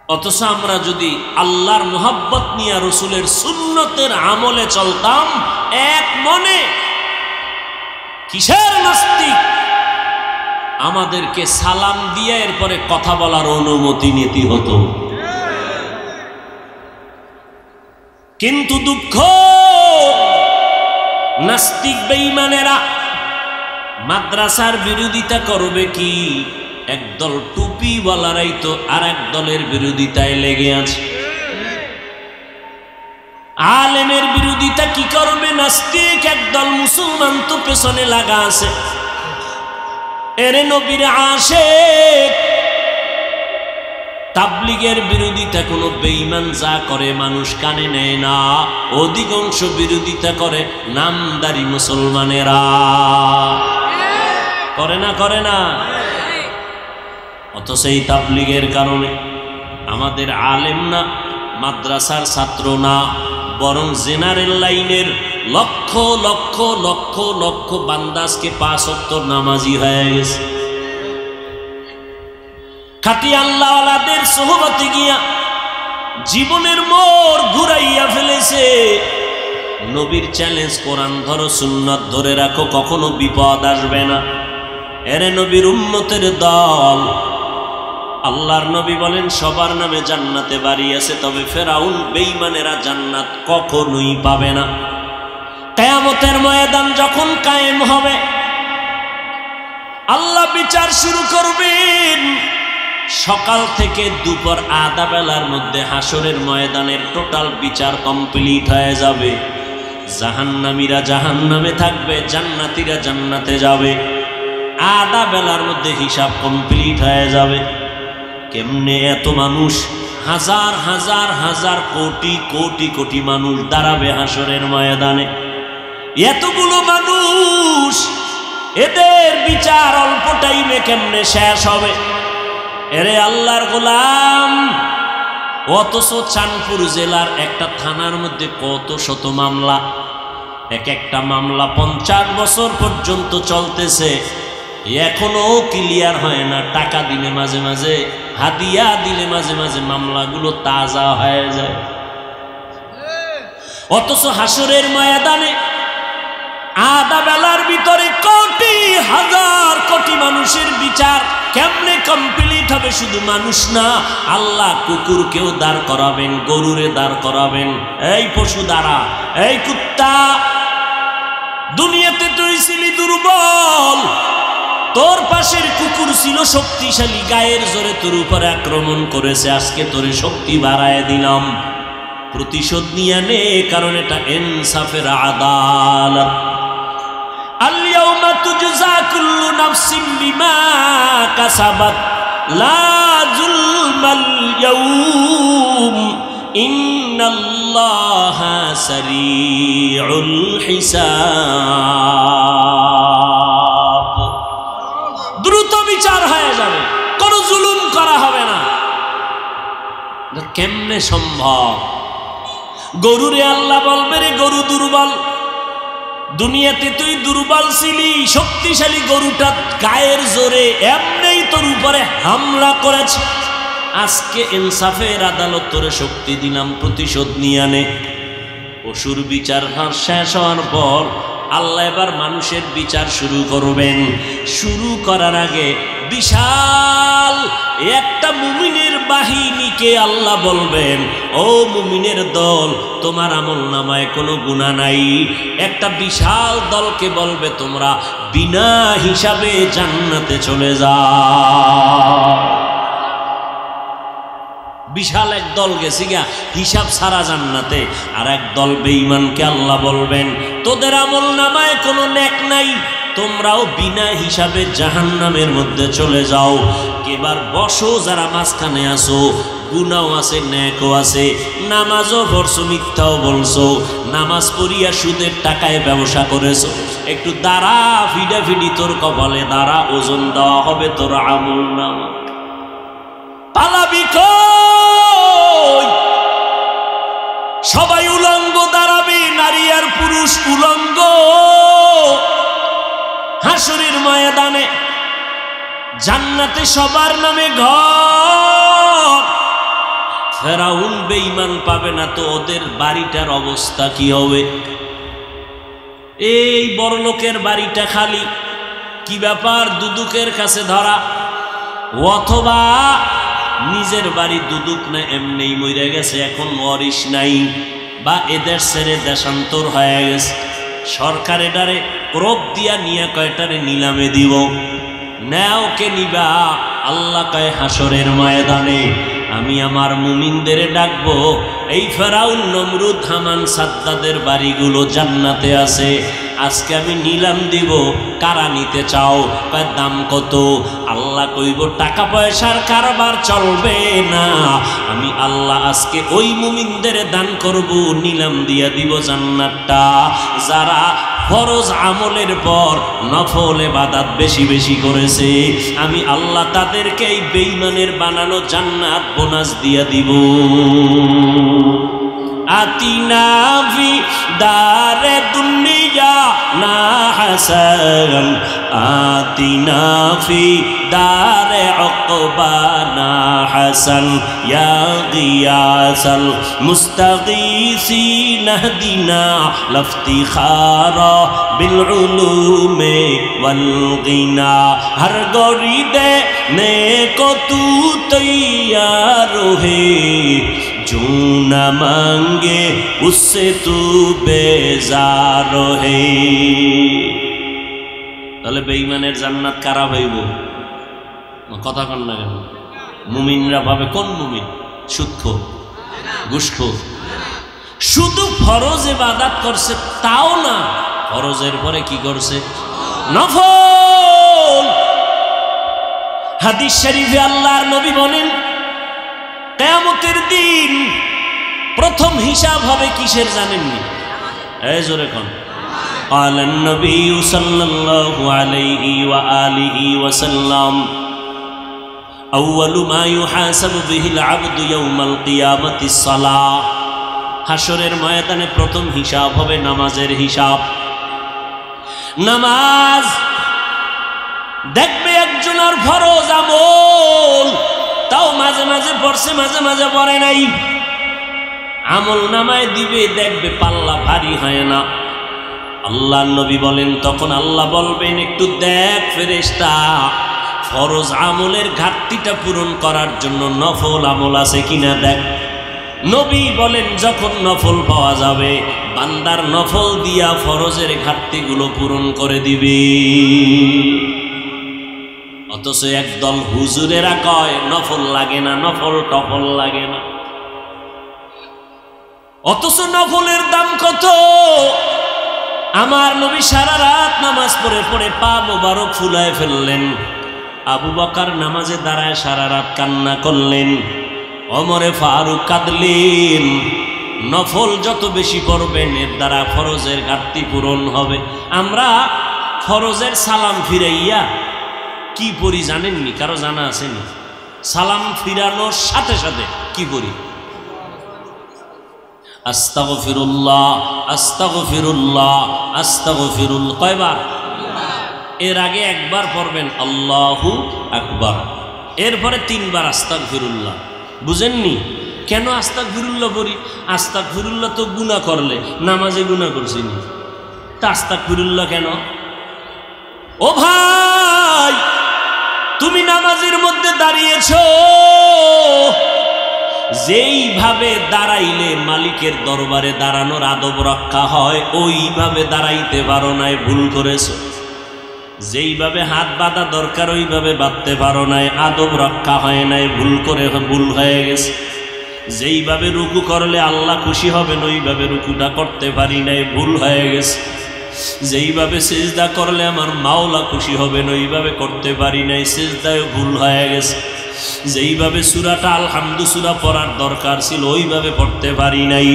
অথচ আমরা যদি আল্লাহর মোহাব্বত নিয়ে রসুলের সুন্নতের আমলে চলতাম এক মনে, কিসের নাস্তিক? আমাদেরকে সালাম দিয়ে এরপরে কথা বলার অনুমতি নিতে হতো। কিন্তু দুঃখ, নাস্তিক বেঈমানেরা মাদ্রাসার বিরোধিতা করবে কি? একদল টুপিওয়ালারাই তো আর এক দলের বিরোধিতায় লেগে আছে। আলেমের বিরোধিতা কি করবে নাস্তিক? একদল মুসলমান তো পেছনে লাগা আছে। এরে নবীর আশিক, তাবলীগের বিরোধিতা কোনো বেঈমান যা করে মানুষ কানে নেয় না, অধিকাংশ বিরোধিতা করে নামদারি মুসলমানেরা। করে না? করে না? অথচ এই তাবলীগের কারণে আমাদের আলেম না, মাদ্রাসার ছাত্র না, বরং জেনারেল লাইনের লক্ষ লক্ষ লক্ষ লক্ষ বান্দাজকে 5 ওয়াক্ত নামাজি হয়ে গেছে। খাঁটি আল্লাহওয়ালাদের সোহবতে গিয়া জীবনের মোড় ঘুরাইয়া ফেলেছে। নবীর চ্যালেঞ্জ, কোরআন ধরো, সুন্নাত ধরে রাখো, কখনো বিপদ আসবে না। এরে নবীর উম্মতের দল, আল্লাহর নবী বলেন সবার নামে জান্নাতে বাড়ি আছে, তবে ফেরাউন বেঈমানেরা জান্নাত কখনোই পাবে না। কিয়ামতের ময়দান যখন কায়েম হবে, আল্লাহ বিচার শুরু করবেন। সকাল থেকে দুপুর আধা বেলার মধ্যে হাসরের ময়দানের টোটাল বিচার কমপ্লিট হয়ে যাবে। জাহান্নামীরা জাহান্নামে থাকবে, জান্নাতীরা জান্নাতে যাবে। আধা বেলার মধ্যে হিসাব কমপ্লিট হয়ে যাবে। কেমনে এত মানুষ, হাজার হাজার হাজার কোটি কোটি কোটি মানুষ দাঁড়াবে হাসরের ময়দানে। এতগুলো মানুষ, এদের বিচার অল্প টাইমে কেমনে শেষ হবে? এরে আল্লাহর গোলাম, অথচ চাঁদপুর জেলার একটা থানার মধ্যে কত শত মামলা, এক একটা মামলা 50 বছর পর্যন্ত চলতেছে, এখনো ক্লিয়ার হয় না। টাকা দিলে মাঝে মাঝে, হাদিয়া দিলে মাঝে মাঝে মামলাগুলো তাজা হয়ে যায়। অথচ হাসরের ময়দানে আধা বেলার ভিতরে কোটি হাজার কোটি মানুষের বিচার কেমনে কমপ্লিট হবে? শুধু মানুষ না, আল্লাহ কুকুরকেও দাঁড় করাবেন, গরুরে দাঁড় করাবেন। এই পশু দাঁড়া, এই কুত্তা, দুনিয়াতে তুই ছিলি দুর্বল, তোর পাশের কুকুর ছিল শক্তিশালী, গায়ের জোরে তোর উপরে আক্রমণ করেছে, আজকে তোরে শক্তি বাড়ায় দিলাম, প্রতিশোধ নিয়ে নে, কারণ এটা ইনসাফের আদালত। আল-ইয়াউমা তুজজা কুল্লু নাফসিন বিমা কাসাবাত লা যুলমাল ইয়াউম ইন্নাল্লাহা সারিউল হিসাব। দ্রুত বিচার হয়ে যাবে, কোনো জুলুম করা হবে না। কেমনে সম্ভব? গরুরে আল্লাহ বলবে, রে গরু দুর্বল, দুনিয়াতে তুই দুর্বল ছিলি, শক্তিশালী গরুটা গায়ের জোরে এমনিই তোর উপরে হামলা করেছে, আজকে ইনসাফের আদালত তোরে শক্তি দিলাম, প্রতিশোধ নিয়ে আনে। পশুর বিচার শেষ হওয়ার পর আল্লাহ এবার মানুষের বিচার শুরু করবেন। শুরু করার আগে বিশাল একটা মুমিনের বাহিনীকে আল্লাহ বলবেন, ও মুমিনের দল, তোমার আমলনামায় কোনো গুনাহ নাই। একটা বিশাল দলকে বলবে, তোমরা বিনা হিসাবে জান্নাতে চলে যাও। বিশাল এক দল গেছে গা হিসাব ছাড়া জান্নাতে, আর এক দল বেঈমানকে আল্লাহ বলবেন, তোদের আমলনামায় কোনো নেক নাই, তোমরাও বিনা হিসাবে জাহান্নামের মধ্যে চলে যাও। এবার বসো যারা মাঝখানে আসো, গুনাও আছে নেকও আছে, নামাজও পড়ছো, মিথ্যাও বলছো, নামাজ পড়িয়া সুদের টাকায় ব্যবসা করেছো, একটু দাঁড়া, ফিডাফিডি তোর কপালে দাঁড়া, ওজন দেওয়া হবে তোর আমলনামা। পালাবি কই? সবাই উলঙ্গ দাঁড়াবে, নারী আর পুরুষ উলঙ্গ হাসরের ময়দানে। জান্নাতে সবার নামে ঘর। ফেরাউন বেঈমান পাবে না তো ওদের বাড়িটার অবস্থা কি হবে? এই বড় লোকের বাড়িটা খালি, কি ব্যাপার? দুদুকের কাছে ধরা, অথবা নিজের বাড়ি দুদুক না এমনি মরে গেছে, এখন ওয়ারিশ নাই, বা এদের ছেড়ে দেশান্তর হয়ে গেছে, সরকার এটারে ক্রোপ দিয়া নিয়ে কয়টারে নিলামে দিব। নাও কে নিবা? আল্লাহ কয় হাসরের ময়দানে আমি আমার মুমিনদের ডাকবো, এই ফেরাউন, নমরুদ, হামান, সাদ্দাদের বাড়িগুলো জান্নাতে আছে, আজকে আমি নিলাম দিব, কারা নিতে চাও? কয় দাম কত? আল্লাহ কইব টাকা পয়সার কারবার চলবে না, আমি আল্লাহ আজকে ওই মুমিনদের দান করব, নিলাম দিয়া দিব জান্নাতটা। যারা ফরজ আমলের পর নফল ইবাদত বেশি বেশি করেছে, আমি আল্লাহ তাদেরকে এই বেঈমানের বানানো জান্নাত বোনাস দিয়া দিব। আতিনা ফি দারে দুনিয়া না হাসান, আতিনা ফি দারে উকবা না হাসান, ইয়া গিয়াসাল মুস্তাগীসিন হদিনা লফতিখারা বিল উলুমে ওয়াল গিনা। হর গরিদে নেকো তু তৈয়ার হে, जो न मांगे उससे तू बेजार है। তাহলে বেঈমানের জান্নাত কারা পাইব? কথা কন না কেন? মুমিনরা পাবে। কোন মুমিন? সুদখোর, ঘুষখোর। শুধু ফরজ ইবাদত করছে তাও না, ফরজের পরে কি করছে? নফল। হাদিস শরীফে আল্লাহর নবী বলেন, কিয়ামতের দিন প্রথম হিসাব হবে কিসের জানেননি? এই জোরে কোন? قال النبي صلى الله عليه وآله وسلم أول ما يحاسب به العبد يوم القيامة الصلاة। হাশরের ময়দানে প্রথম হিসাব হবে নামাজের হিসাব। নামাজ দেখবে একজনের ফরজ আমল তাও মাঝে মাঝে পড়ছে, মাঝে মাঝে পড়ে নাই, আমল নামায় দিবে, দেখবে পাল্লা ভারী হয় না। আল্লাহ নবী বলেন, তখন আল্লাহ বলবেন, একটু দেখ ফেরেশতা, ফরজ আমলের ঘাটতিটা পূরণ করার জন্য নফল আমল আছে কিনা দেখ। নবী বলেন, যখন নফল পাওয়া যাবে বান্দার নফল দিয়া ফরজের ঘাটতিগুলো পূরণ করে দিবে। অথচ একদল হুজুরেরা কয় নফল লাগে না, নফল টফল লাগে না। অথচ নফলের দাম কত? আমার নবী সারা রাত নামাজ পড়ে পড়ে পা মোবারক ফুলায় ফেললেন। আবু বকর নামাজে দাঁড়ায় সারা রাত কান্না করলেন। ওমরে ফারুক কাঁদলেন। নফল যত বেশি পড়বেন এর দ্বারা ফরজের ঘাটতি পূরণ হবে। আমরা ফরজের সালাম ফিরাইয়া কি পড়ি জানেননি? কারো জানা আসেনি? সালাম ফিরানোর সাথে সাথে কি পড়ি? আস্তাগফিরুল্লাহ, আস্তাগফিরুল্লাহ, আস্তাগফিরুল্লাহ। কয়বার? এর আগে একবার পড়বেন আল্লাহু আকবার, এরপরে 3 বার আস্তাগফিরুল্লাহ। বুঝেননি কেন আস্তাগফিরুল্লাহ পড়ি? আস্তাগফিরুল্লাহ তো গুনাহ করলে, নামাজে গুনাহ করছিনি, তা আস্তাগফিরুল্লাহ কেন? ও ভাই, তুমি নামাজের মধ্যে দাঁড়িয়েছো, যেইভাবে দাঁড়াইলে মালিকের দরবারে দাঁড়ানোর আদব রক্ষা হয় ওইভাবে দাঁড়াইতে পারো নাই, ভুল করেছো। যেইভাবে হাত বাঁধা দরকার ওইভাবে বাঁধতে পারো নাই, আদব রক্ষা হয় নাই, ভুল হয়ে গেছে। যেইভাবে রুকু করলে আল্লাহ খুশি হবেন ওইভাবে রুকুটা করতে পারি নাই, ভুল হয়ে গেছে। যেইভাবে সিজদা করলে আমার মাওলা খুশি হবেন ওইভাবে করতে পারি নাই, সিজদায় ভুল হয়ে গেছে। যেইভাবে সূরাটা আলহামদু সূরা পড়ার দরকার ছিল ওইভাবে পড়তে পারি নাই।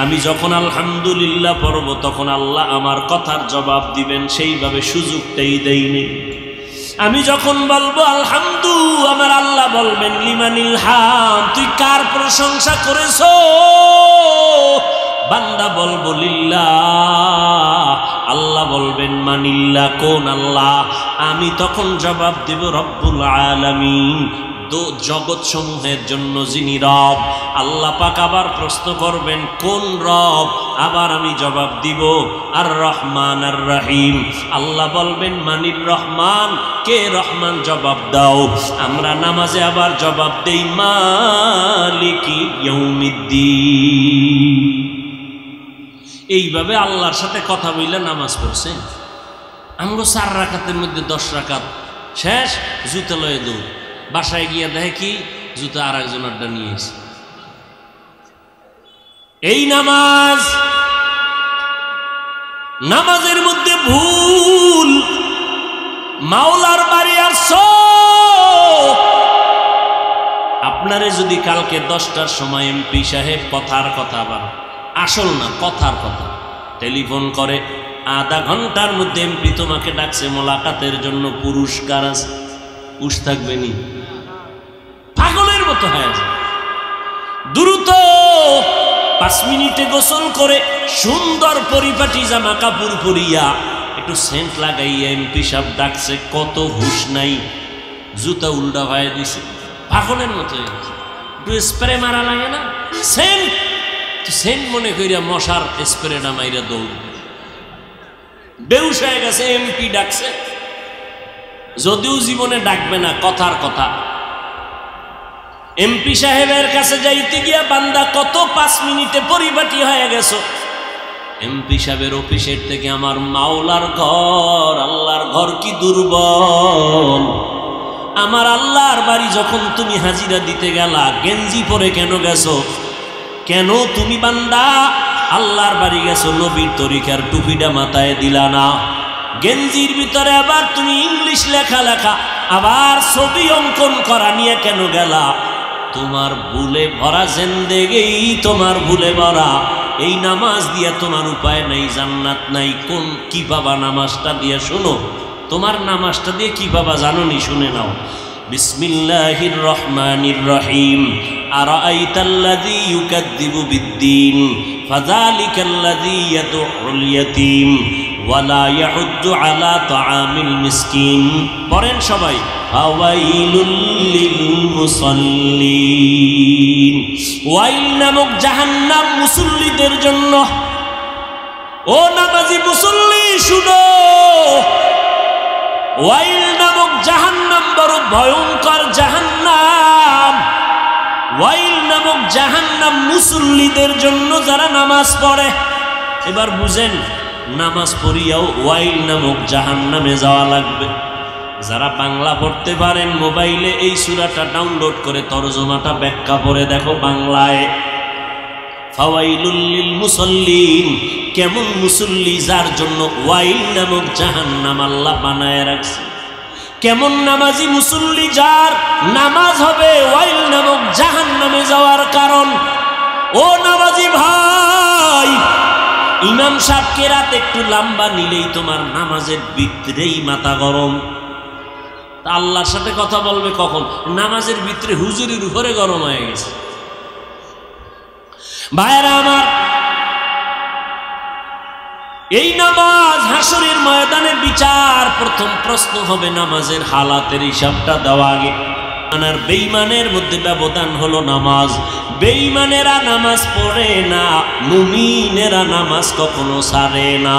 আমি যখন আলহামদুলিল্লাহ পড়ব তখন আল্লাহ আমার কথার জবাব দিবেন, সেইভাবে সুযোগটাই দেইনি। আমি যখন বলবো আলহামদু, আমার আল্লাহ বলবেন লিমানিল হাম, তুই কার প্রশংসা করেছো? বান্দা বলবো লিল্লাহ, আল্লাহ বলবেন মানিল্লাহ, কোন আল্লাহ? আমি তখন জবাব দিব রব্বুল আলামিন, জগৎ সমূহের জন্য যিনি রব। আল্লাহ পাক আবার প্রশ্ন করবেন কোন রব? আবার আমি জবাব দিব আর রহমান আর রহিম। আল্লাহ বলবেন মানির রহমান, কে রহমান? জবাব দাও। আমরা নামাজে আবার জবাব দেই মালিকি ইয়াউমিদ্দিন। এইভাবে আল্লাহর সাথে কথা বললে নামাজ পড়ছেন। আমরা 4 রাকাতের মধ্যে 10 রাকাত শেষ, জুতা লয়ে দৌড়, বাসায় গিয়ে দেখে কি জুতা আর একজনেরটা নিয়ে এসে। এই নামাজের মধ্যে ভুল। মাওলার বাড়ি আসছো, আপনারে যদি কালকে 10টার সময় এমপি সাহেব কথার কথা বা আসল না কথার কথা টেলিফোন করে, আধা ঘন্টার মধ্যে এমপি তোমাকে ডাকছে মোলাকাতের জন্য, পুরস্কার আছে, উস থাকবেনি? পাগলের মতো হয়ে যায়। দ্রুত 5 মিনিটে গোসল করে সুন্দর পরিপাটি জামা কাপড় পরিয়া একটু সেন্ট লাগাইয়া এমপি সাহেব ডাকছে, কত হুশ নাই, জুতা উল্টা হয়ে দিছে, পাগলের মতো হয়ে গেছে। একটু স্প্রে মারা লাগে না? সেন্ট মনে করিয়া মশার স্প্রেটা মাইরা দৌড়, বেউস হয়ে গেছে। এমপি ডাকছে, যদিও জীবনে ডাকবে না, কথার কথা। এমপি সাহেবের কাছে যাইতে গিয়া বান্দা কত 5 মিনিটে পরিপাটি হয়ে গেছো। এমপি সাহেবের অফিসের থেকে আমার মাওলার ঘর, আল্লাহর ঘর কি দুর্বল। আমার আল্লাহর বাড়ি যখন তুমি হাজিরা দিতে গেলা গেঞ্জি পরে কেন গেছো? কেন তুমি বান্দা আল্লাহর বাড়ি গেছো নবীর তরিকার টুপিটা মাথায় দিলা না? গেঞ্জির ভিতরে আবার তুমি ইংলিশ লেখা লেখা আবার ছবি অঙ্কন করা নিয়ে কেন গেলা? তোমার ভুলে ভরা জিন্দেগি, তোমার ভুলে ভরা। এই নামাজ দিয়ে তোমার উপায় নাই, জান্নাত নাই। কোন কি পাবা নামাজটা দিয়ে? শোনো, তোমার নামাজটা দিয়ে কি পাবা জানো নি? শুনে নাও। বিসমিল্লাহির রহমানির রহিম। আরাআইতাল্লাযী ইউকাযযিবু বিদ্দীন ফাযালিকাল্লাযী ইয়াদউল ইয়াতীম ওয়ালা ইয়াহুদ্দু আলা তাআমিল মিসকিন। পড়েন সবাই। ফাওয়াইলুল লিল মুসাল্লিন। ওয়াইল নামক জাহান্নাম মুসল্লিদের জন্য। ও নামাজি মুসল্লি শুনো, ওয়াইল নামক জাহান্নাম বড় ভয়ঙ্কর জাহান্নাম। ওয়াইল নামক জাহান্নাম মুসল্লিদের জন্য যারা নামাজ পড়ে। এবার বুঝেন, নামাজ পড়িয়াও ওয়াইল নামক জাহান্নামে যাওয়া লাগবে। যারা বাংলা পড়তে পারেন মোবাইলে এই সূরাটা ডাউনলোড করে তরজমাটা ব্যাখ্যা পড়ে দেখো বাংলায়। ফাওয়াইলুল লিল মুসাল্লিন, কেমন মুসল্লি যার জন্য ওয়াইল নামক জাহান্নাম আল্লাহ বানায় রাখছে। কেমন নামাজি মুসল্লি যার নামাজ হবে ওয়াইল নামক জাহান্নামে যাওয়ার কারণ। ও নামাজি ভাই, ইমাম সাহেবকে রাত একটু লম্বা নিলেই তোমার নামাজের ভিতরেই মাথা গরম। তা আল্লাহর সাথে কথা বলবে কখন? নামাজের ভিতরে হুজুরের উপরে গরম হয়ে গেছে। ভাইরা আমার, এই নামাজ হাসরের ময়দানে বিচার। প্রথম প্রশ্ন হবে নামাজের হালাতের হিসাবটা দেওয়া আগে। আর বেঈমানের মধ্যে ব্যবধান হলো নামাজ। বেঈমানেরা নামাজ পড়ে না, মুমিনেরা নামাজ কখনো ছাড়ে না।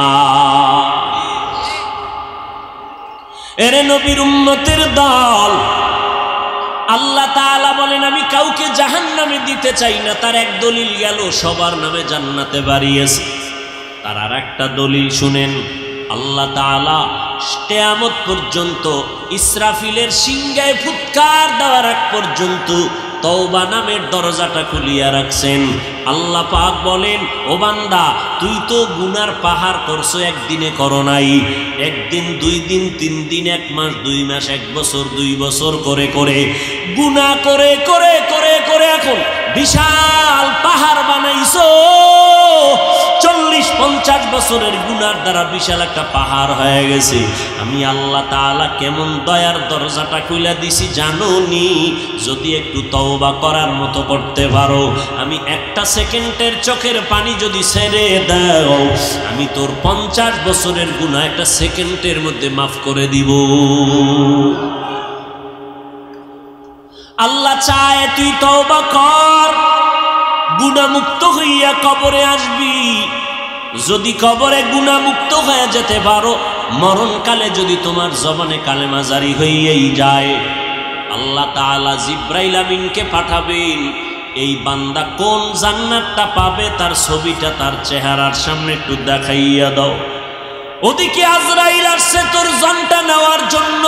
এরে নবীর উম্মতের দল, আল্লাহ তাআলা বলেন আমি কাউকে জাহান্নামে দিতে চাই না। তার এক দলিল গেল, সবার নামে জান্নাতে বাড়িয়েছে। তার আর একটা দলিল শুনেন, আল্লাহ তাআলা কিয়ামত পর্যন্ত ইসরাফিলের সিংহায় ফুৎকার দেওয়ার আগ পর্যন্ত তওবা নামের দরজাটা খুলিয়া রাখছেন। আল্লাহ পাক বলেন, ও বান্দা, তুই তো গুনার পাহাড় করছো, একদিনে করো নাই। একদিন, 2 দিন, 3 দিন, 1 মাস, 2 মাস, 1 বছর, 2 বছর করে করে গুনাহ করে করে করে করে এখন বিশাল পাহাড় বানাইছো। 40-50 বছরের গুনার দ্বারা বিশাল একটা পাহাড় হয়ে গেছে। আমি আল্লাহ তাআলা কেমন দয়ার দরজাটা খুলে দিছি জানো নি? যদি একটু তওবা করার মতো করতে পারো, আমি একটা সেকেন্ডের চোখের পানি যদি ছেড়ে দাও, আমি তোর 50 বছরের গুনাহ একটা সেকেন্ডের মধ্যে মাফ করে দিব। আল্লাহ চায় তুই তওবা কর, গুনাহমুক্ত হইয়া কবরে আসবি। যদি কবরে গুনাহমুক্ত হয়ে যেতে পারো, মরণকালে যদি তোমার জবানে কালেমা জারি হইয়াই যায়, আল্লাহ তাআলা জিব্রাইল আমিনকে পাঠাবেন। এই বান্দা কোন জান্নাতটা পাবে তার ছবিটা তার চেহারার সামনে একটু দেখাইয়া দাও। ওদিকে আজরাইল আসছে তোর জানটা নেওয়ার জন্য।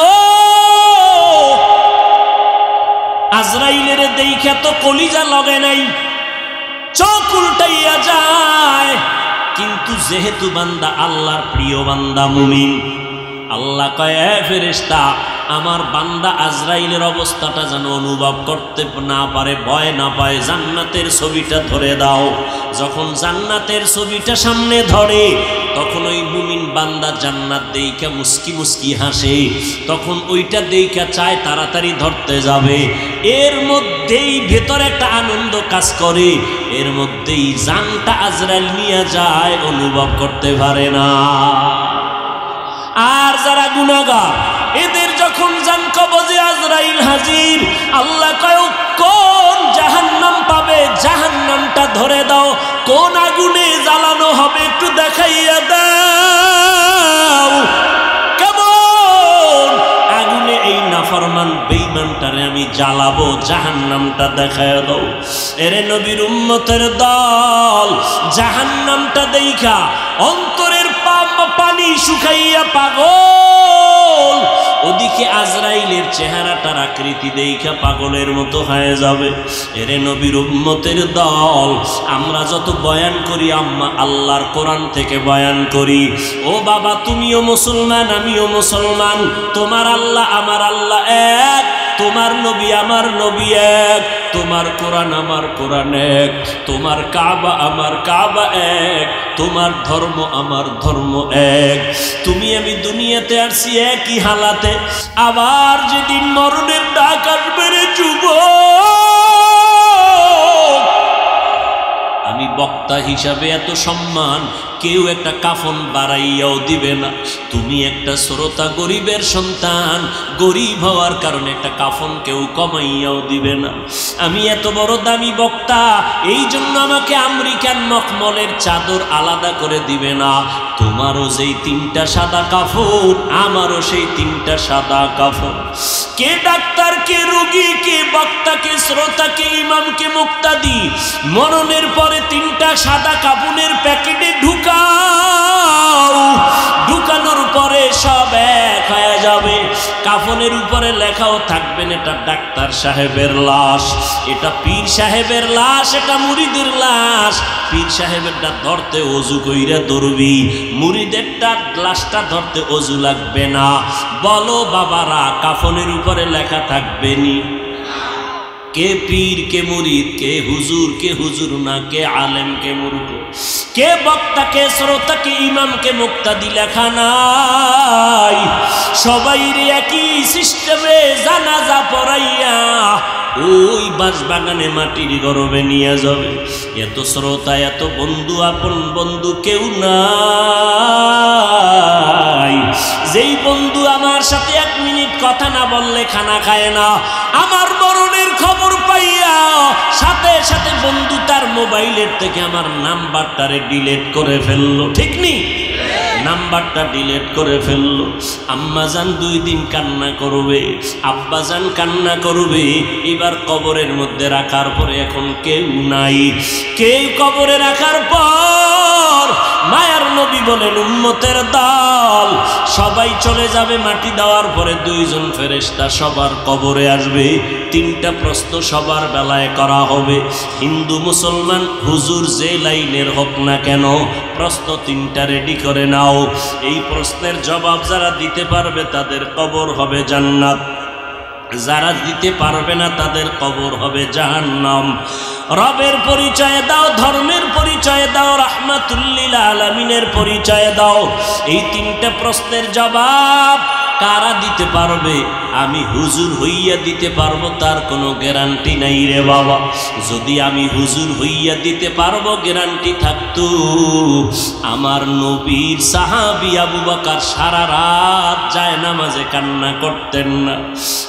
আজরাইলের দেখে তো কলিজা লগে নাই, চোখ উল্টাইয়া যায়। কিন্তু যেহেতু বান্দা আল্লাহর প্রিয় বান্দা মুমিন, আল্লাহ কয়, ফেরেশতা, আমার বান্দা আজরাইলের অবস্থাটা যেন অনুভব করতে না পারে, ভয় না পায়, জান্নাতের ছবিটা ধরে দাও। যখন জান্নাতের ছবিটা সামনে ধরে, তখন ওই মুমিন বান্দা জান্নাত দেইখা মুস্কি মুস্কি হাসে। তখন ওইটা দেইখা চায় তাড়াতাড়ি ধরতে যাবে। এর মধ্যেই ভেতরে একটা আনন্দ কাজ করে, এর মধ্যেই জানটা আজরাইল নিয়ে যায়, অনুভব করতে পারে না। আর যারা গুনাহগার, এদের যখন জান কবজে আজরাইল হাজির, আল্লাহ কয় কোন জাহান্নাম পাবে, জাহান্নামটা ধরে দাও। কোন আগুনে জ্বালানো হবে একটু দেখাইয়া দাও। কেমন আগুনে এই নাফরমান বেঈমানটারে আমি জ্বালাবো, জাহান্নামটা দেখাইয়া দাও। এরে নবীর উম্মতের দল, জাহান্নামটা দেইখা অন্তরের পানি শুকাইয়া পাগল। ওদিকে আজরাইলের চেহারাটার আকৃতি দেখা পাগলের মতো হয়ে যাবে। এরে নবীর উম্মতের দল, আমরা যত বয়ান করি আল্লাহর কোরআন থেকে বয়ান করি। ও বাবা, তুমিও মুসলমান, আমিও মুসলমান, তোমার আল্লাহ আমার আল্লাহ এক, তোমার নবী আমার নবী এক, তোমার কোরআন আমার কোরআন এক, তোমার কাবা আমার কাবা এক, তোমার ধর্ম আমার ধর্ম এক। তুমি আমি দুনিয়াতে আসছি একই হালাতে, আবার যেদিন মরণের ডাক আসবে রে যুবক, আমি বক্তা হিসাবে এত সম্মান কেউ একটা কাফন বাড়াইয়াও দিবে না। তুমি একটা শ্রোতা, গরিবের সন্তান, গরিব হওয়ার কারণে একটা কাফন কেউ কমাইয়াও দিবে না। আমি এত বড় দামি বক্তা, এই জন্য আমাকে আমেরিকান মখমলের চাদর আলাদা করে দিবে না। তোমারও যেই তিনটা সাদা কাফন, আমারও সেই তিনটা সাদা কাফন। কে ডাক্তার, কে রোগী, কে বক্তা, কে শ্রোতা, কে ইমাম, কে মুক্তাদি, মরণের পরে তিনটা সাদা কাফনের প্যাকেটে ঢুকানোর পরে সব এক হয়ে যাবে। কাফনের উপরে লেখাও থাকবেন এটা ডাক্তার সাহেবের লাশ, এটা পীর সাহেবের লাশ, এটা মুরিদের লাশ। পীর সাহেবেরটা ধরতে অজু কইরা ধরবি, মুরিদেরটা লাশটা ধরতে অজু লাগবে না। বলো বাবারা, কাফনের উপরে লেখা থাকবে নি কে পীর, কে মুরিদ, কে হুজুর না, কে আলেম, কে মূর্খ, কে বক্তা, কে শ্রোতা, কে ইমাম, কে মুক্তাদি লেখা নাই। সবাই একই সিস্টেমে জানাজা পড়াইয়া ওই বাঁশবাগানে মাটির গরবে নিয়ে যাবে। এত শ্রোতা, এত বন্ধু, আপন বন্ধু কেউ নাই। যেই বন্ধু আমার সাথে 1 মিনিট কথা না বললে খানা খায় না, আমার মরণের খবর পাইয়া সাথে সাথে বন্ধু তার মোবাইলের থেকে আমার নাম্বারটারে ডিলিট করে ফেললো। ঠিক নি? নাম্বারটা ডিলিট করে ফেললো। আম্মাজান 2 দিন কান্না করবে, আব্বাজান কান্না করবে। এবার কবরের মধ্যে রাখার পরে এখন কেউ নাই। কেউ কবরে রাখার পর মায়ার নবী বলেন, উম্মতের দল সবাই চলে যাবে। মাটি দেওয়ার পরে 2 জন ফেরেশতা সবার কবরে আসবে। 3টা প্রশ্ন সবার বেলায় করা হবে। হিন্দু, মুসলমান, হুজুর যে লাইনের হোক না কেন, প্রশ্ন 3টা রেডি করে নাও। এই প্রশ্নের জবাব যারা দিতে পারবে তাদের কবর হবে জান্নাত, যারা দিতে পারবে না তাদের কবর হবে জাহান্নাম। রবের পরিচয় দাও, ধর্মের পরিচয় দাও, রাহমাতুল লিল আলামিনের পরিচয় দাও। এই 3টা প্রশ্নের জবাব কারা দিতে পারবে? আমি হুজুর হইয়া দিতে পারবো তার কোনো গ্যারান্টি নাই রে বাবা। যদি আমি হুজুর হইয়া দিতে পারবো গ্যারান্টি থাকতো, আমার নবীর সাহাবী আবু বকর সারা রাত যায় নামাজে কান্না করতেন না।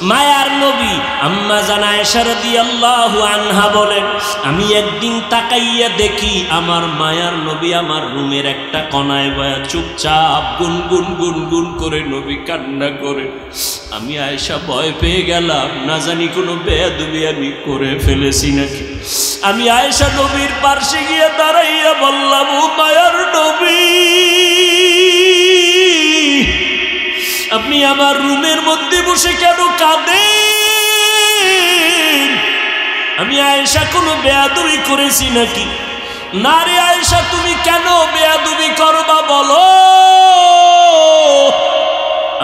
মায়ার নবী আম্মা জান আয়েশা রাদিয়াল্লাহু আনহা বলেন, আমি একদিন তাকাইয়া দেখি আমার মায়ার নবী আমার রুমের একটা কোণায় বয়া চুপচাপ গুনগুন গুনগুন করে নবী কান্না করে। আমি আয়েশা ভয় পেয়ে গেলাম, না জানি কোনো বেয়াদবি আমি করে ফেলেছি নাকি। আমি আয়েশা নবীর পাশে গিয়ে দাঁড়াইয়া বললাম, ও মায়ার নবী, আপনি আমার রুমের মধ্যে বসে কেন কাঁদেন? আমি আয়েশা কোনো বেয়াদবি করেছি নাকি? না রে আয়েশা, তুমি কেন বেয়াদবি করবা বলো?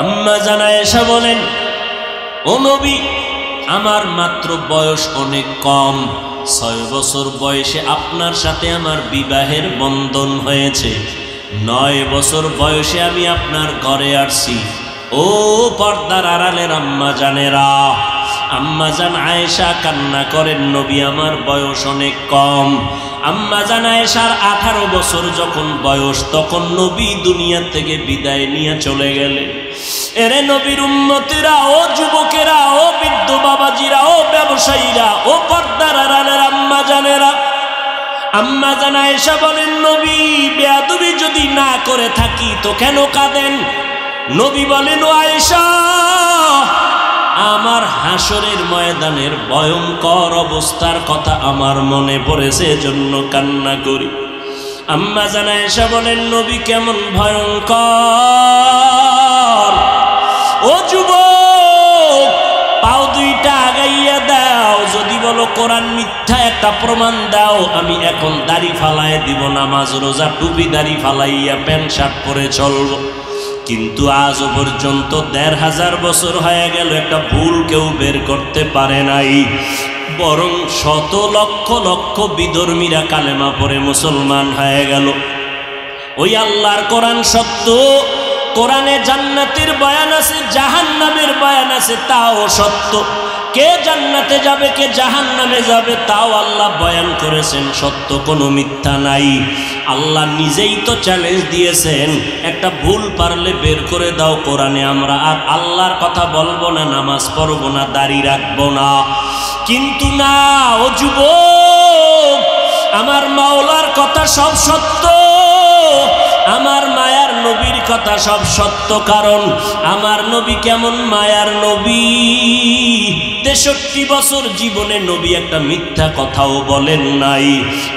আম্মা জান আয়েশা বলেন, ও নবী, আমার মাত্র বয়স অনেক কম। 6 বছর বয়সে আপনার সাথে আমার বিবাহের বন্ধন হয়েছে। 9 বছর বয়সে আমি আপনার ঘরে আসছি। ও পর্দার আড়ালের আম্মা জানেরা, আম্মা জান আয়েশা কান্না করেন, নবী আমার বয়স অনেক কম। আম্মা জান আয়েশার 18 বছর যখন বয়স, তখন নবী দুনিয়া থেকে বিদায় নিয়ে চলে গেলেন। এরে নবীর উম্মতেরা, ও যুবকেরা, ও বৃদ্ধ বাবাজিরা, ও ব্যবসায়ীরা, ও পর্দার আড়ালের আম্মা জানেরা, আম্মা জান আয়েশা বলেন, নবী বেয়াদবি যদি না করে থাকি তো কেন কাঁদেন? নবী বলেন, ও আয়েশা, আমার হাসরের ময়দানের ভয়ঙ্কর অবস্থার কথা আমার মনে পড়েছে, এজন্য কান্না করি। আম্মা জান আয়েশা বলেন, নবী কেমন ভয়ঙ্কর? ও যুবক, কোরআন মিথ্যা একটা প্রমাণ দাও, আমি এখন দাড়ি ফালায় দিব, নামাজ রোজা টুপি দাড়ি ফালাইয়া প্যান্ট শার্ট পরে চলব। কিন্তু আজও পর্যন্ত ১৫০০ বছর হয়ে গেল, একটা ভুল কেউ বের করতে পারে নাই। বরং শত লক্ষ লক্ষ বিধর্মীরা কালেমা পড়ে মুসলমান হয়ে গেল। ওই আল্লাহর কোরআন সত্য, কোরআনে জান্নাতের বয়ান আছে, জাহান্নামের বয়ান আছে, তাও সত্য। কে জান্নাতে যাবে কে জাহান্নামে যাবে তাও আল্লাহ বয়ান করেছেন, সত্য, কোনো মিথ্যা নাই। আল্লাহ নিজেই তো চ্যালেঞ্জ দিয়েছেন, একটা ভুল পারলে বের করে দাও কোরআনে, আমরা আর আল্লাহর কথা বলবো না, নামাজ পড়বো না, দাড়ি রাখবো না। কিন্তু না, ও যুবক, আমার মাওলার কথা সব সত্য, আমার মায়ার নবীর কথা সব সত্য। কারণ আমার নবী কেমন মায়ার নবী, ৬৩ বছর জীবনে নবী একটা মিথ্যা কথাও বলেন নাই।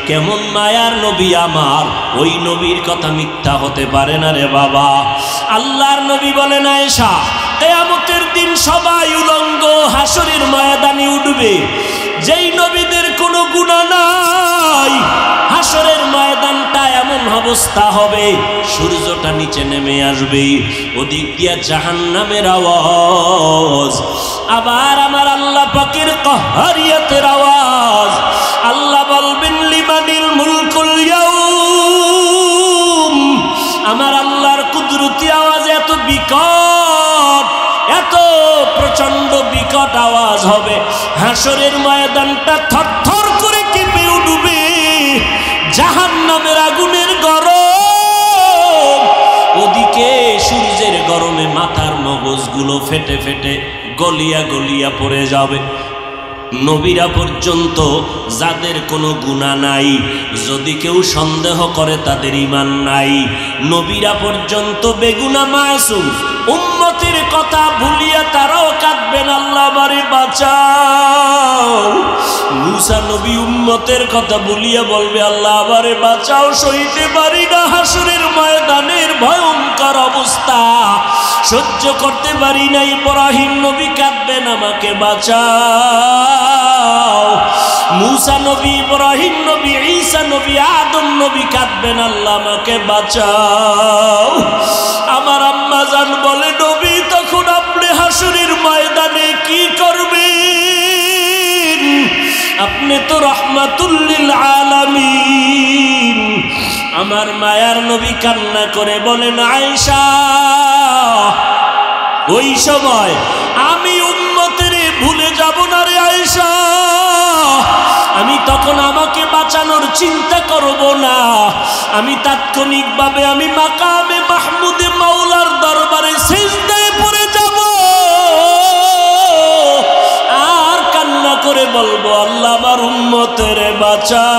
কেমন মায়ার নবী আমার, ওই নবীর কথা মিথ্যা হতে পারে না রে বাবা। আল্লাহর নবী বলেন, আয়েশা, কিয়ামতের দিন সবাই উলঙ্গ হাসরের ময়দানে উঠবে, যেই নবীদের কোনো গুনাহ নাই, হাসরের ময়দানটা এমন অবস্থা হবে, সূর্যটা নিচে নেমে আসবে, ওদিক দিয়া জাহান্নামের আওয়াজ, আবার আমার আল্লাহ পাকের কাহারিয়াতের আওয়াজ। আল্লাহ বলবেন, লিমানিল মুলকুল ইয়াউম। আমার আল্লাহর কুদরতি আওয়াজ এত বিকট, এত প্রচন্ড বিকট আওয়াজ হবে, হাসরের ময়দানটা থরথর করে কেঁপে উঠবে, জাহান্নামের আগুনের গরম, ওদিকে সূর্যের গরমে মাথার মগজগুলো ফেটে ফেটে গলিয়া গলিয়া পড়ে যাবে। নবীরা পর্যন্ত যাদের কোনো গুনাহ নাই, যদি কেউ সন্দেহ করে তাদের ঈমান নাই। নবীরা পর্যন্ত বেগুনাহ মাসুম, উম্মতের কথা ভুলিয়া তারাও কাঁদবেন, আল্লাহ আমারে বাঁচাও। মুসা নবী উম্মতের কথা ভুলিয়া বলবে, আল্লাহ আমারে বাঁচাও, সইতে পারি না হাসরের ময়দানের ভয়ঙ্কর অবস্থা, সহ্য করতে পারি না। ইব্রাহিম নবী কাঁদবেন, আমাকে বাঁচাও। মুসা নবী, ইব্রাহিম নবী, ঈসা নবী, আদম নবী কাঁদবেন, আল্লাহ আমাকে বাঁচাও। আমার আম্মা জান বলে, নবী তখন আপনি হাসরের ময়দানে কি করবেন? আপনি তো রাহমাতুল লিল আলামিন। আমার মায়ার নবী কান্না করে বলেন, আয়েশা, ওই সময় আমি উম্মতের ভুলে যাব না রে আয়েশা, আমি তখন আমাকে বাঁচানোর চিন্তা করব না, আমি তাৎক্ষণিকভাবে আমি মাকামে মাহমুদে মাওলার দরবারে সিজদায় পড়ে যাব, আর কান্না করে বলবো, আল্লাহ আমার উম্মতের বাঁচাও,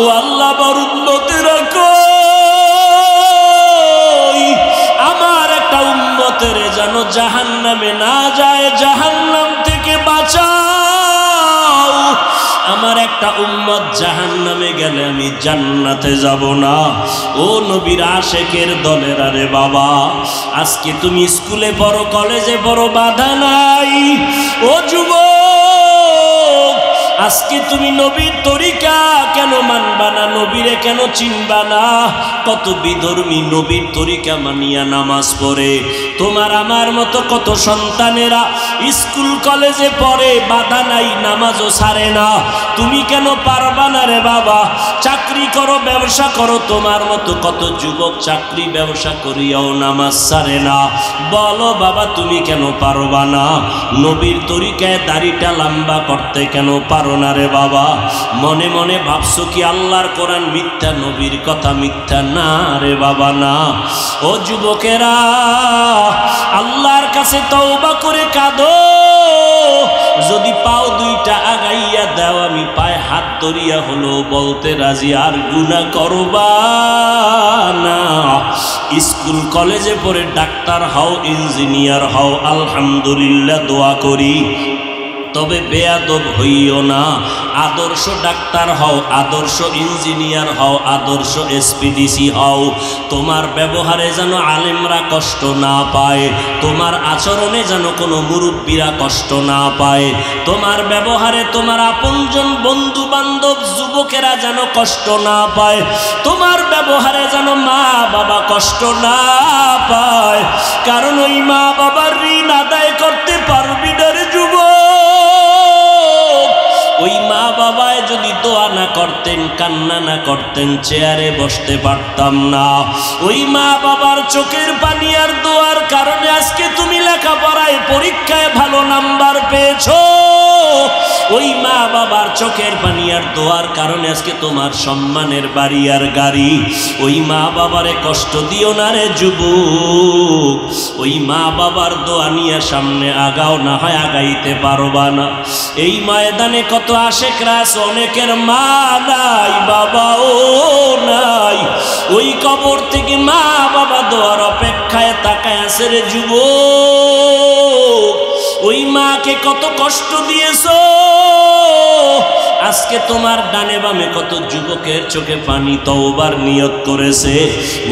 ও আল্লাহ আমার উম্মতের কই, আমার একটা উম্মতের যেন জাহান্নামে না যায়, জাহান্নাম থেকে বাঁচাও। আমার একটা উম্মত জাহান্নামে গেলে আমি জান্নাতে যাব না। ও নবীর আশেকের দলের, আরে বাবা, আজকে তুমি স্কুলে পড়ো, কলেজে পড়ো, বাধা নাই। ও যুবক, আজকে তুমি নবীর তরিকা কেন মানবা না, নবীরে কেন চিনবা না? কত বিধর্মী নবীর তরিকা মানিয়া নামাজ পড়ে। তোমার আমার মতো কত সন্তানেরা স্কুল কলেজে পড়ে, বাধা নাই, নামাজও ছাড়ে না। তুমি কেন পারবা না রে বাবা? চাকরি করো, ব্যবসা করো, তোমার মতো কত যুবক চাকরি ব্যবসা করিয়াও নামাজ ছাড়ে না। বলো বাবা, তুমি কেন পারবা না? নবীর তরিকায় দাড়িটা লম্বা করতে কেন পারো না রে বাবা? মনে মনে ভাবছো কি আল্লাহর কোরআন মিথ্যা, নবীর কথা মিথ্যা? না রে বাবা, না। ও যুবকেরা, আল্লাহর কাছে তওবা করে কাঁদো। যদি পাও দুইটা আগাইয়া দাও, আমি পায়ে হাত ধরিয়া হলো বলতে রাজি, আর গুনাহ করবা না। স্কুল কলেজে পড়ে ডাক্তার হও, ইঞ্জিনিয়ার হও, আলহামদুলিল্লাহ দোয়া করি। তবে বেয়াদব হইও না। আদর্শ ডাক্তার হও, আদর্শ ইঞ্জিনিয়ার হও, আদর্শ এসপিডিসি হও। তোমার ব্যবহারে যেন আলেমরা কষ্ট না পায়, তোমার আচরণে যেন কোনো মুরব্বীরা কষ্ট না পায়, তোমার ব্যবহারে তোমার আপনজন বন্ধু বান্ধব যুবকেরা যেন কষ্ট না পায়, তোমার ব্যবহারে যেন মা বাবা কষ্ট না পায়। কারণ ওই মা বাবার ঋণ আদায় করতে পারবি না রে যুবক। ওই মা বাবায় যদি দোয়া না করতেন, কান্না না করতেন, চেয়ারে বসতে পারতাম না। ওই মা বাবার চোখের পানি আর দোয়ার কারণে আজকে তুমি লেখাপড়ায় পরীক্ষায় ভালো নাম্বার পেয়েছো। ওই মা বাবার চোখের পানি আর দোয়ার কারণে আজকে তোমার সম্মানের বাড়ি আর গাড়ি। ওই মা বাবারে কষ্ট দিও না রে যুবক। ওই মা বাবার দোয়া নিয়ে সামনে আগাও, না হয় আগাইতে পারবা না। এই ময়দানে কত আশেকরা আছে, অনেকের মা নাই বাবাও নাই। ওই কবর থেকে মা বাবা দোয়ার অপেক্ষায় তাকায় আছে রে যুবক। ওই মাকে কত কষ্ট দিয়েছো। আজকে তোমার ডানে বামে কত যুবকের চোখে পানি তওবার নিয়ত করেছে,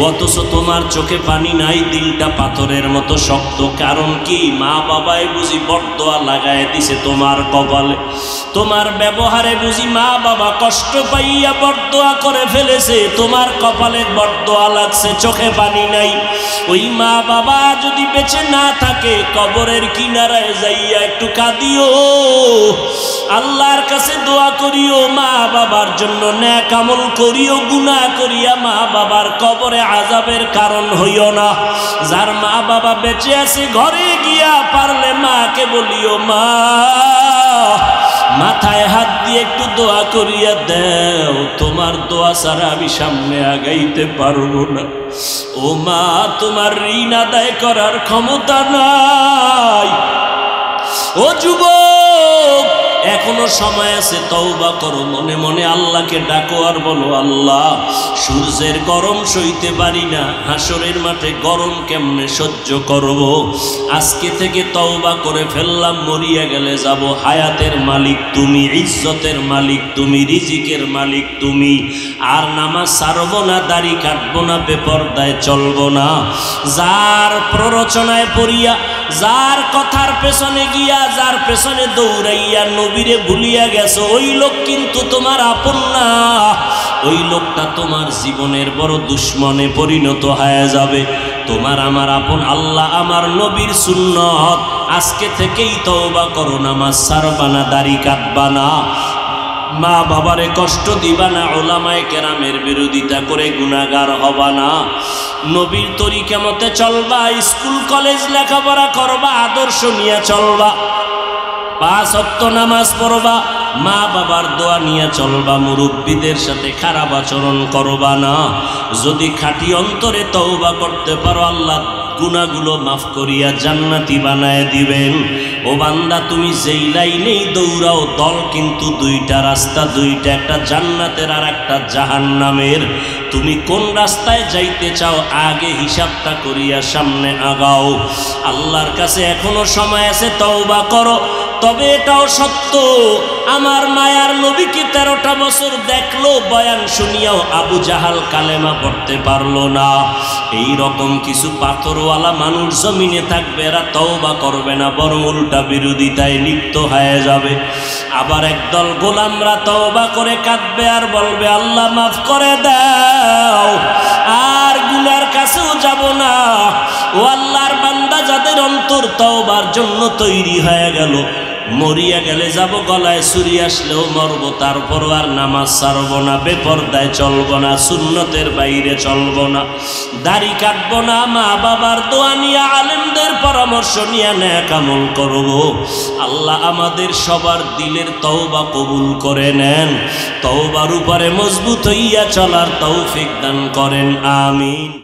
অথচ তোমার চোখে পানি নাই, দিলটা পাথরের মতো শক্ত। কারণ কি? মা বাবাই বুঝি বরদোয়া লাগায় দিছে তোমার কপালে। তোমার ব্যবহারে বুঝি মা বাবা কষ্ট পাইয়া বরদোয়া করে ফেলেছে, তোমার কপালে বরদোয়া লাগছে, চোখে পানি নাই। ওই মা বাবা যদি বেঁচে না থাকে, কবরের কিনারায় যাইয়া একটু কাঁদিও, আল্লাহর কাছে দোয়া করিও, মা বাবার জন্য নেক আমল করিও, গুনাহ করিয়া মা বাবার কবরে আযাবের কারণ হইও না। যার মা বাবা বেঁচে আছে ঘরে গিয়া পারলে মাকে বলিও, মা মাথায় হাত দিয়ে একটু দোয়া করিয়া দাও, তোমার দোয়া ছাড়া আমি সামনে আগাইতে পারবো না। ও মা, তোমার ঋণ আদায় করার ক্ষমতা নাই। ও যুবক, এখনো সময় আছে, তওবা করো, মনে মনে আল্লাহকে ডাকো আর বলো, আল্লাহ সূর্যের গরম সইতে পারি না, হাসরের মাঠে গরম কেমনে সহ্য করব। আজকে থেকে তওবা করে ফেললাম, মরিয়া গেলে যাব। হায়াতের মালিক তুমি, ইজ্জতের মালিক তুমি, রিজিকের মালিক তুমি। আর নামাজ ছাড়বো না, দাড়ি কাটবো না, বেপরদায় চলবো না। যার প্ররোচনায় পড়িয়া, যার কথার পেছনে গিয়া, যার পেছনে দৌড়াইয়া নবীরে ভুলিয়া গেছো, ওই লোক কিন্তু তোমার আপন না। ওই লোকটা তোমার জীবনের বড় দুশ্মনে পরিণত হয়ে যাবে। তোমার আমার আপন আল্লাহ, আমার নবীর সুন্নত। আজকে থেকেই তওবা করো, নামাজ ছাড়বা না, দাড়ি কাটবা না, মা বাবারে কষ্ট দিবা না, ওলামায়ে কেরামের বিরোধিতা করে গুনাহগার হবা না, নবীর তরিকা মতে চলবা, স্কুল কলেজ লেখাপড়া করবা, আদর্শ নিয়ে চলবা, 5 ওয়াক্ত নামাজ পড়বা, মা বাবার দোয়া নিয়ে চলবা, মুরব্বীদের সাথে খারাপ আচরণ করবা না। যদি খাঁটি অন্তরে তওবা করতে পারো, আল্লাহ গুনাহগুলো মাফ করিয়া জান্নাতি বানায় দিবেন। ও বান্দা, তুমি যেই লাইনেই দৌড়াও, দল কিন্তু দুইটা রাস্তা, দুইটা, একটা জান্নাতের আর একটা জাহান্নামের। তুমি কোন রাস্তায় যাইতে চাও, আগে হিসাবটা করিয়া সামনে আগাও। আল্লাহর কাছে এখনো সময় আছে, তওবা করো। তবে এটাও সত্য, আমার মায়ার নবীকে 13টা বছর দেখলো, বয়ান শুনিয়াও আবু জাহাল কালেমা পড়তে পারলো না। এই রকম কিছু পাথরওয়ালা মানুষ জমিনে থাকবে, এরা তওবা করবে না, বরং উল্টা বিরোধিতায় লিপ্ত হয়ে যাবে। আবার একদল গোলামরা তওবা করে কাঁদবে আর বলবে, আল্লাহ মাফ করে দাও, আর গুনার কাছেও যাব না। ও আল্লাহর বান্দা, যাদের অন্তর তওবার জন্য তৈরি হয়ে গেল, মরিয়া গেলে যাব, গলায় ছুরি আসলেও মরব, তারপরও আর নামাজ ছাড়বো না, বেপরদায় চলবো না, সুন্নতের বাইরে চলবো না, দাড়ি কাটবো না, মা বাবার দোয়া নিয়ে, আলেমদের পরামর্শ নিয়ে নেক আমল করব। আল্লাহ আমাদের সবার দিলের তওবা কবুল করে নেন, তওবার উপরে মজবুত হইয়া চলার তৌফিক দান করেন, আমিন।